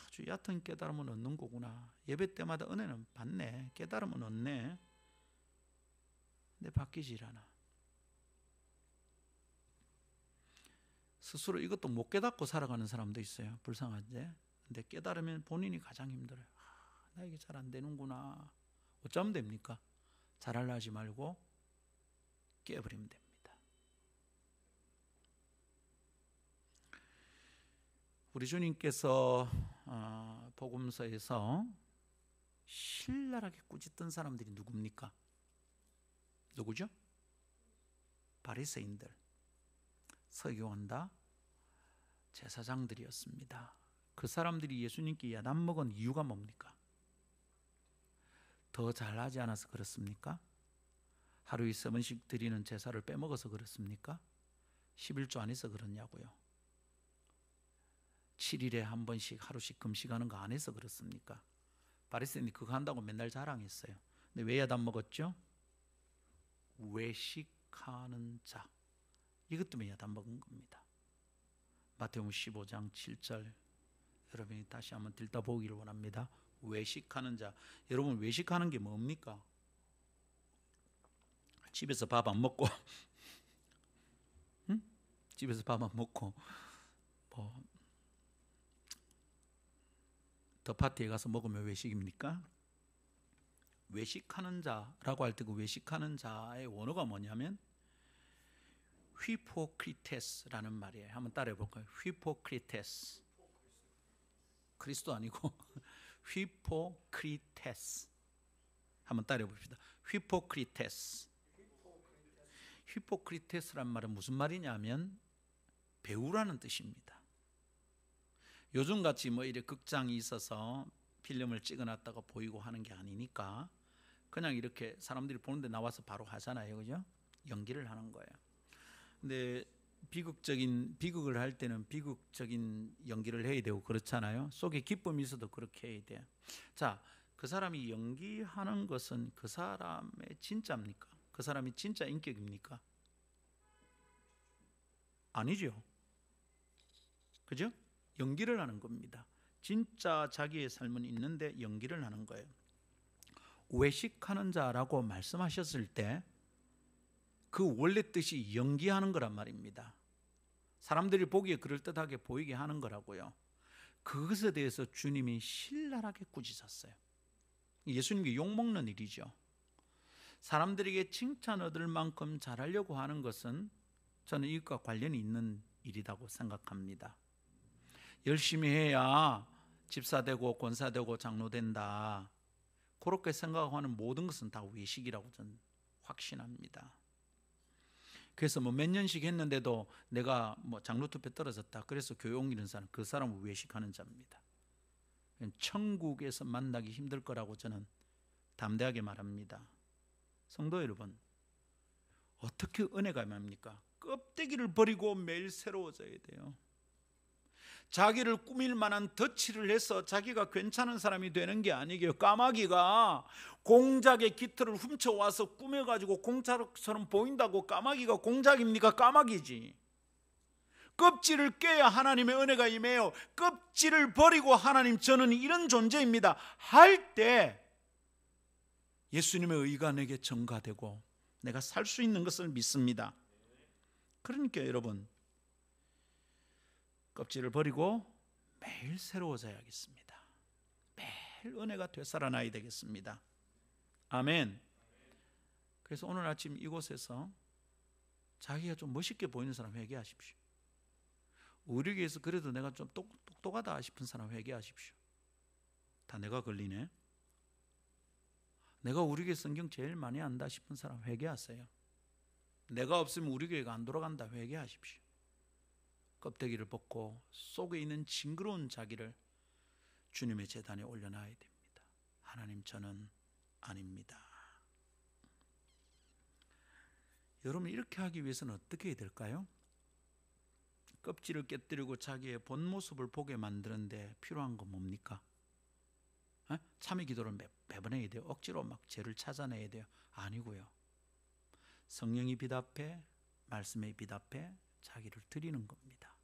아주 얕은 깨달음은 얻는 거구나. 예배 때마다 은혜는 받네. 깨달음은 얻네. 근데 바뀌질 않아. 스스로 이것도 못 깨닫고 살아가는 사람도 있어요. 불쌍하지? 근데 깨달으면 본인이 가장 힘들어요. 나 이게 잘 안 되는구나. 어쩌면 됩니까? 잘하려 하지 말고 깨버리면 됩니다. 우리 주님께서 복음서에서 신랄하게 꾸짖던 사람들이 누굽니까? 누구죠? 바리새인들, 서기관다, 제사장들이었습니다. 그 사람들이 예수님께 야단 먹은 이유가 뭡니까? 더 잘하지 않아서 그렇습니까? 하루에 3번씩 드리는 제사를 빼먹어서 그렇습니까? 11조 안 해서 그러냐고요? 7일에 한 번씩 하루씩 금식하는 거 안 해서 그렇습니까? 바리새인이 그거 한다고 맨날 자랑했어요. 근데 왜 야단 먹었죠? 외식하는 자. 이것 때문에 야단 먹은 겁니다. 마태복음 15장 7절 여러분이 다시 한번 들여다보기를 원합니다. 외식하는 자. 여러분 외식하는 게 뭡니까? 집에서 밥 안 먹고 응? 집에서 밥 안 먹고 더 파티에 가서 먹으면 외식입니까? 외식하는 자라고 할 때 그 외식하는 자의 원어가 뭐냐면 휘포크리테스라는 말이에요. 한번 따라해 볼까요? 휘포크리테스. 그리스도 아니고 휘포크리테스. 한번 따라해 봅시다. 휘포크리테스. 휘포크리테스란 말은 무슨 말이냐면 배우라는 뜻입니다. 요즘같이 뭐 이렇게 극장이 있어서 필름을 찍어놨다가 보이고 하는 게 아니니까 그냥 이렇게 사람들이 보는데 나와서 바로 하잖아요, 그죠? 연기를 하는 거예요. 근데 비극을 할 때는 비극적인 연기를 해야 되고 그렇잖아요. 속에 기쁨이 있어도 그렇게 해야 돼요. 자, 그 사람이 연기하는 것은 그 사람의 진짜입니까? 그 사람이 진짜 인격입니까? 아니죠. 그죠? 연기를 하는 겁니다. 진짜 자기의 삶은 있는데 연기를 하는 거예요. 외식하는 자라고 말씀하셨을 때 그 원래 뜻이 연기하는 거란 말입니다. 사람들이 보기에 그럴듯하게 보이게 하는 거라고요. 그것에 대해서 주님이 신랄하게 꾸짖었어요. 예수님께 욕먹는 일이죠. 사람들에게 칭찬 얻을 만큼 잘하려고 하는 것은 저는 이것과 관련이 있는 일이라고 생각합니다. 열심히 해야 집사되고 권사되고 장로된다. 그렇게 생각하는 모든 것은 다 외식이라고 저는 확신합니다. 그래서 뭐 몇 년씩 했는데도 내가 뭐 장로 투표 떨어졌다. 그래서 교회 옮기는 사람, 그 사람은 외식하는 자입니다. 천국에서 만나기 힘들 거라고 저는 담대하게 말합니다. 성도 여러분, 어떻게 은혜가 임합니까? 껍데기를 버리고 매일 새로워져야 돼요. 자기를 꾸밀 만한 덧칠을 해서 자기가 괜찮은 사람이 되는 게 아니게요. 까마귀가 공작의 깃털을 훔쳐와서 꾸며가지고 공작처럼 보인다고 까마귀가 공작입니까? 까마귀지. 껍질을 깨야 하나님의 은혜가 임해요. 껍질을 버리고 하나님 저는 이런 존재입니다 할 때 예수님의 의가 내게 전가되고 내가 살 수 있는 것을 믿습니다. 그러니까 여러분, 껍질을 버리고 매일 새로워져야겠습니다. 매일 은혜가 되살아나야 되겠습니다. 아멘. 그래서 오늘 아침 이곳에서 자기가 좀 멋있게 보이는 사람 회개하십시오. 우리 교회에서 그래도 내가 좀 똑똑하다 싶은 사람 회개하십시오. 다 내가 걸리네. 내가 우리 교회 성경 제일 많이 안다 싶은 사람 회개하세요. 내가 없으면 우리 교회가 안 돌아간다 회개하십시오. 껍데기를 벗고 속에 있는 징그러운 자기를 주님의 제단에 올려놔야 됩니다. 하나님 저는 아닙니다. 여러분 이렇게 하기 위해서는 어떻게 해야 될까요? 껍질을 깨뜨리고 자기의 본 모습을 보게 만드는데 필요한 건 뭡니까? 참회 기도를 매번 해야 돼요? 억지로 막 죄를 찾아내야 돼요? 아니고요. 성령이 비답해, 말씀에 비답해 자기를 드리는 겁니다.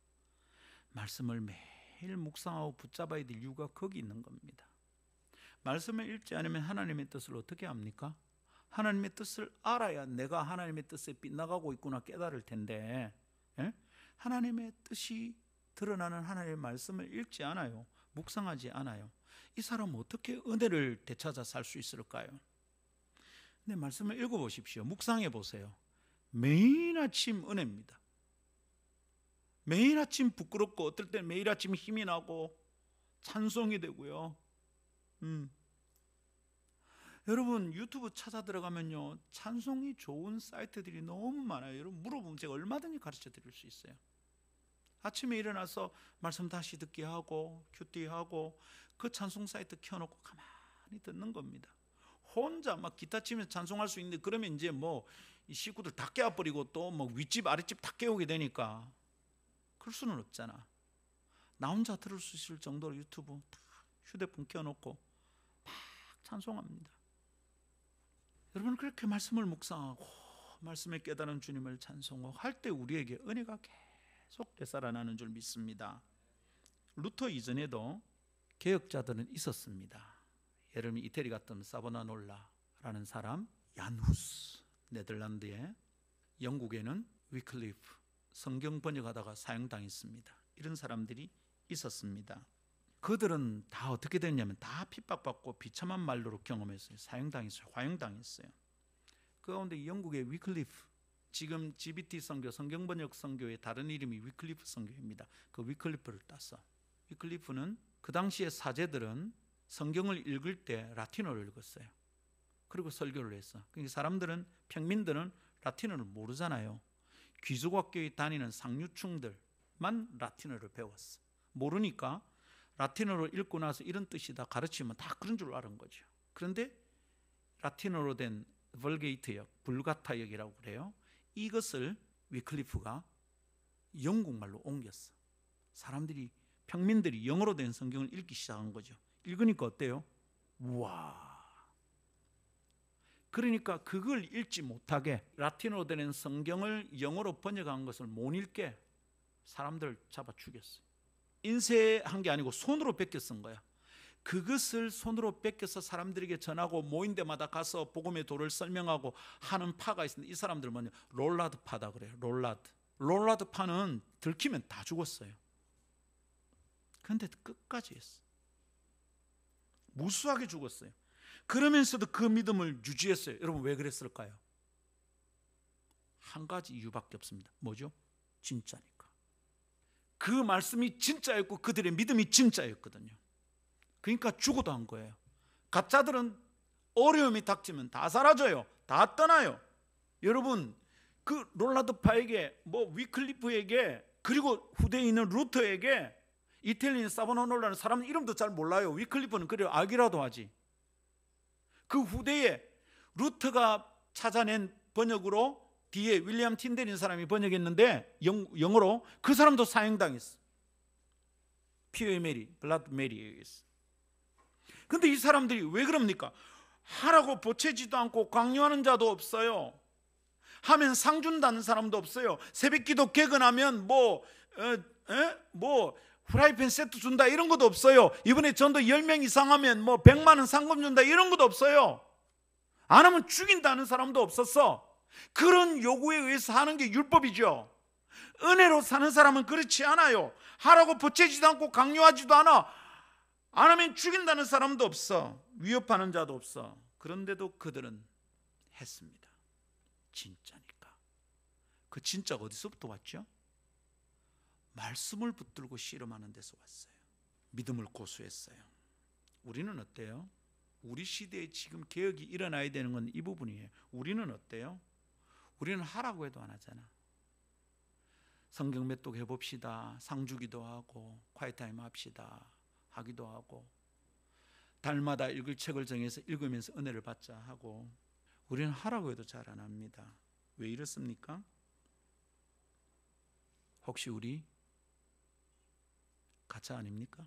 말씀을 매일 묵상하고 붙잡아야 될 이유가 거기 있는 겁니다. 말씀을 읽지 않으면 하나님의 뜻을 어떻게 압니까? 하나님의 뜻을 알아야 내가 하나님의 뜻에 빗나가고 있구나 깨달을 텐데, 하나님의 뜻이 드러나는 하나님의 말씀을 읽지 않아요. 묵상하지 않아요. 이 사람은 어떻게 은혜를 되찾아 살 수 있을까요? 근데 말씀을 읽어보십시오. 묵상해 보세요. 매일 아침 은혜입니다. 매일 아침 부끄럽고 어떨 때 매일 아침 힘이 나고 찬송이 되고요. 여러분 유튜브 찾아 들어가면요 찬송이 좋은 사이트들이 너무 많아요. 여러분 물어보면 제가 얼마든지 가르쳐 드릴 수 있어요. 아침에 일어나서 말씀 다시 듣기 하고 큐티 하고 그 찬송 사이트 켜놓고 가만히 듣는 겁니다. 혼자 막 기타 치면서 찬송할 수 있는데 그러면 이제 뭐 이 식구들 다 깨워버리고 또 뭐 윗집 아랫집 다 깨우게 되니까 그럴 수는 없잖아. 나 혼자 들을 수 있을 정도로 유튜브 다 휴대폰 켜놓고 막 찬송합니다. 여러분 그렇게 말씀을 묵상하고 말씀에 깨달은 주님을 찬송하고 할 때 우리에게 은혜가 계속 되살아나는 줄 믿습니다. 루터 이전에도 개혁자들은 있었습니다. 예를 들면 이태리 같은 사보나놀라라는 사람, 얀후스, 네덜란드에, 영국에는 위클리프, 성경 번역하다가 사형당했습니다. 이런 사람들이 있었습니다. 그들은 다 어떻게 됐냐면 다 핍박받고 비참한 말로 경험했어요. 사형당했어요. 화형당했어요. 그 가운데 영국의 위클리프, 지금 GBT 선교, 성경 번역 선교의 다른 이름이 위클리프 선교입니다. 그 위클리프를 땄어. 위클리프는 그 당시의 사제들은 성경을 읽을 때 라틴어를 읽었어요. 그리고 설교를 했어. 그러니까 사람들은, 평민들은 라틴어를 모르잖아요. 귀족학교에 다니는 상류층들만 라틴어를 배웠어. 모르니까 라틴어로 읽고 나서 이런 뜻이다 가르치면 다 그런 줄 아는 거죠. 그런데 라틴어로 된 벌게이트역, 불가타역이라고 그래요. 이것을 위클리프가 영국말로 옮겼어. 사람들이, 평민들이 영어로 된 성경을 읽기 시작한 거죠. 읽으니까 어때요? 우와. 그러니까 그걸 읽지 못하게 라틴어로 된 성경을 영어로 번역한 것을 못 읽게 사람들 잡아 죽였어요. 인쇄한 게 아니고 손으로 뺏겨 쓴 거야. 그것을 손으로 뺏겨서 사람들에게 전하고 모인 데마다 가서 복음의 도를 설명하고 하는 파가 있는데 이 사람들 뭐냐? 롤라드 파다 그래요. 롤라드 파는 들키면 다 죽었어요. 그런데 끝까지 했어. 무수하게 죽었어요. 그러면서도 그 믿음을 유지했어요. 여러분 왜 그랬을까요? 한 가지 이유밖에 없습니다. 뭐죠? 진짜니까. 그 말씀이 진짜였고 그들의 믿음이 진짜였거든요. 그러니까 죽어도 한 거예요. 가짜들은 어려움이 닥치면 다 사라져요. 다 떠나요. 여러분 그 롤라드파에게, 뭐 위클리프에게, 그리고 후대에 있는 루터에게, 이태리인 사보나놀라는 사람 이름도 잘 몰라요. 위클리프는 그래요. 알기라도 하지. 그 후대에 루터가 찾아낸 번역으로 뒤에 윌리엄 틴델인 사람이 번역했는데 영어로 그 사람도 사형당했어. 피어의 메리, 블라드 메리였어. 근데 이 사람들이 왜 그럽니까? 하라고 보채지도 않고 강요하는 자도 없어요. 하면 상 준다는 사람도 없어요. 새벽기도 개근하면 뭐 프라이팬 세트 준다 이런 것도 없어요. 이번에 전도 10명 이상 하면 뭐 100만 원 상금 준다 이런 것도 없어요. 안 하면 죽인다는 사람도 없었어. 그런 요구에 의해서 하는 게 율법이죠. 은혜로 사는 사람은 그렇지 않아요. 하라고 보채지도 않고 강요하지도 않아. 안 하면 죽인다는 사람도 없어. 위협하는 자도 없어. 그런데도 그들은 했습니다. 진짜니까. 그 진짜가 어디서부터 왔죠? 말씀을 붙들고 씨름하는 데서 왔어요. 믿음을 고수했어요. 우리는 어때요? 우리 시대에 지금 개혁이 일어나야 되는 건 이 부분이에요. 우리는 어때요? 우리는 하라고 해도 안 하잖아. 성경 메뚜기 해봅시다. 상주기도 하고 콰이타임 합시다 하기도 하고 달마다 읽을 책을 정해서 읽으면서 은혜를 받자 하고 우리는 하라고 해도 잘 안 합니다. 왜 이렇습니까? 혹시 우리 가짜 아닙니까?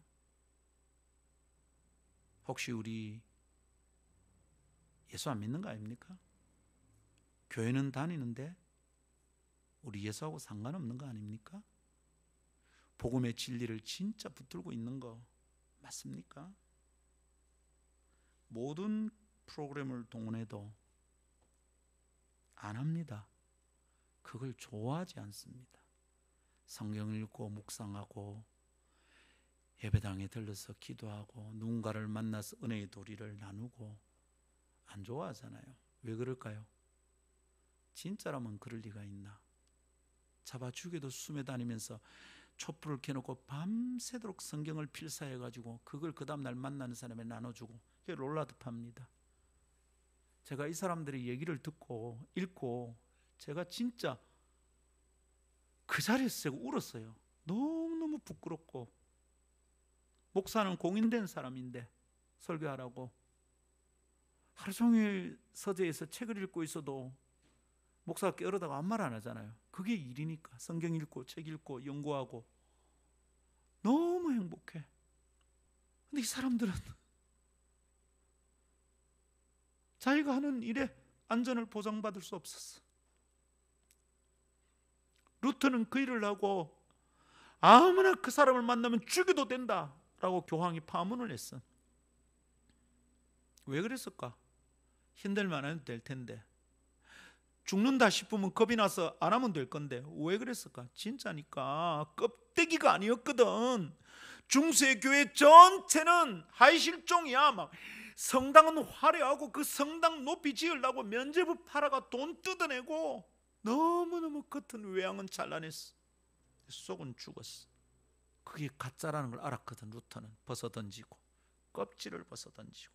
혹시 우리 예수 안 믿는 거 아닙니까? 교회는 다니는데 우리 예수하고 상관없는 거 아닙니까? 복음의 진리를 진짜 붙들고 있는 거 맞습니까? 모든 프로그램을 동원해도 안 합니다. 그걸 좋아하지 않습니다. 성경 읽고 묵상하고 예배당에 들러서 기도하고 누군가를 만나서 은혜의 도리를 나누고 안 좋아하잖아요. 왜 그럴까요? 진짜라면 그럴 리가 있나? 잡아 죽여도 숨에 다니면서 촛불을 켜놓고 밤새도록 성경을 필사해가지고 그걸 그 다음날 만나는 사람에 나눠주고, 그게 롤라드팝니다. 제가 이 사람들의 얘기를 듣고 읽고 제가 진짜 그 자리에서 제가 울었어요. 너무너무 부끄럽고. 목사는 공인된 사람인데 설교하라고 하루 종일 서재에서 책을 읽고 있어도 목사가 깨어르다가 아무 말 안 하잖아요. 그게 일이니까. 성경 읽고 책 읽고 연구하고 너무 행복해. 근데 이 사람들은 자기가 하는 일에 안전을 보장받을 수 없었어. 루터는 그 일을 하고 아무나 그 사람을 만나면 죽여도 된다라고 교황이 파문을 했어. 왜 그랬을까? 힘들만 하면 될 텐데, 죽는다 싶으면 겁이 나서 안 하면 될 건데 왜 그랬을까? 진짜니까. 껍데기가 아니었거든. 중세교회 전체는 하이실종이야. 막 성당은 화려하고 그 성당 높이 지으려고 면제부 팔아가 돈 뜯어내고 너무너무 겉은 외양은 찬란했어. 속은 죽었어. 그게 가짜라는 걸 알았거든. 루터는 벗어던지고 껍질을 벗어던지고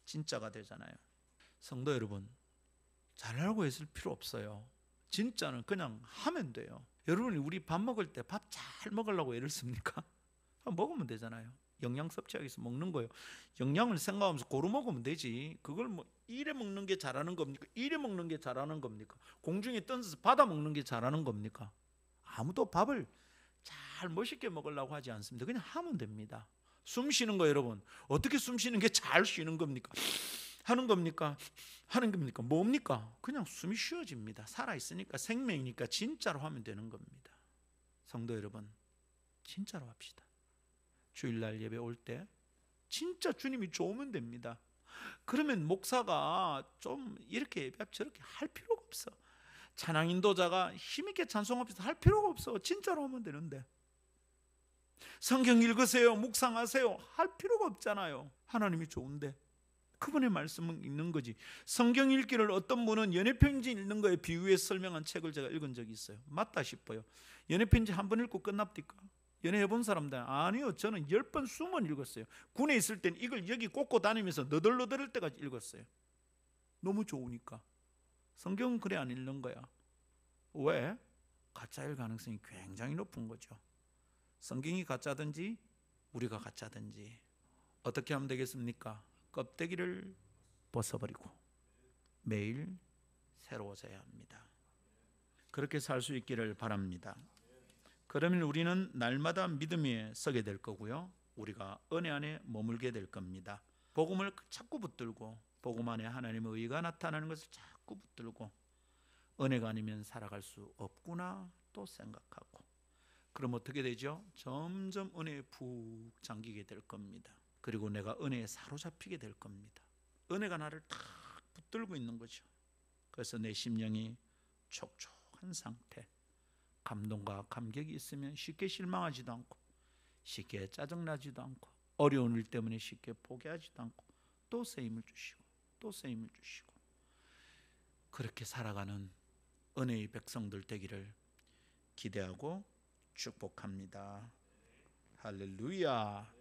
진짜가 되잖아요. 성도 여러분, 잘하고 있을 필요 없어요. 진짜는 그냥 하면 돼요. 여러분이 우리 밥 먹을 때 밥 잘 먹으려고 애를 씁니까? 먹으면 되잖아요. 영양 섭취하기 위해서 먹는 거예요. 영양을 생각하면서 고루 먹으면 되지. 그걸 뭐 이래 먹는 게 잘하는 겁니까? 이래 먹는 게 잘하는 겁니까? 공중에 던져서 받아 먹는 게 잘하는 겁니까? 아무도 밥을 잘 멋있게 먹으려고 하지 않습니다. 그냥 하면 됩니다. 숨 쉬는 거 여러분, 어떻게 숨 쉬는 게 잘 쉬는 겁니까? 하는 겁니까? 하는 겁니까? 뭡니까? 그냥 숨이 쉬어집니다. 살아있으니까, 생명이니까 진짜로 하면 되는 겁니다. 성도 여러분, 진짜로 합시다. 주일날 예배 올 때 진짜 주님이 좋으면 됩니다. 그러면 목사가 좀 이렇게 예배하고 저렇게 할 필요가 없어. 찬양 인도자가 힘있게 찬송하면서 할 필요가 없어. 진짜로 하면 되는데. 성경 읽으세요, 묵상하세요 할 필요가 없잖아요. 하나님이 좋은데. 그분의 말씀은 읽는 거지. 성경 읽기를 어떤 분은 연애편지 읽는 거에 비유해서 설명한 책을 제가 읽은 적이 있어요. 맞다 싶어요. 연애편지 한 번 읽고 끝납니까? 연애해본 사람들 아니요, 저는 10번 20번 읽었어요. 군에 있을 땐 이걸 여기 꽂고 다니면서 너덜너덜할 때까지 읽었어요. 너무 좋으니까. 성경은 그래 안 읽는 거야. 왜? 가짜일 가능성이 굉장히 높은 거죠. 성경이 가짜든지 우리가 가짜든지 어떻게 하면 되겠습니까? 껍데기를 벗어버리고 매일 새로워져야 합니다. 그렇게 살 수 있기를 바랍니다. 그러면 우리는 날마다 믿음 위에 서게 될 거고요, 우리가 은혜 안에 머물게 될 겁니다. 복음을 자꾸 붙들고 복음 안에 하나님의 의가 나타나는 것을 자꾸 붙들고 은혜가 아니면 살아갈 수 없구나 또 생각하고, 그럼 어떻게 되죠? 점점 은혜에 푹 잠기게 될 겁니다. 그리고 내가 은혜에 사로잡히게 될 겁니다. 은혜가 나를 탁 붙들고 있는 거죠. 그래서 내 심령이 촉촉한 상태, 감동과 감격이 있으면 쉽게 실망하지도 않고 쉽게 짜증나지도 않고 어려운 일 때문에 쉽게 포기하지도 않고 또 쓰임을 주시고 또 쓰임을 주시고, 그렇게 살아가는 은혜의 백성들 되기를 기대하고 축복합니다. 할렐루야.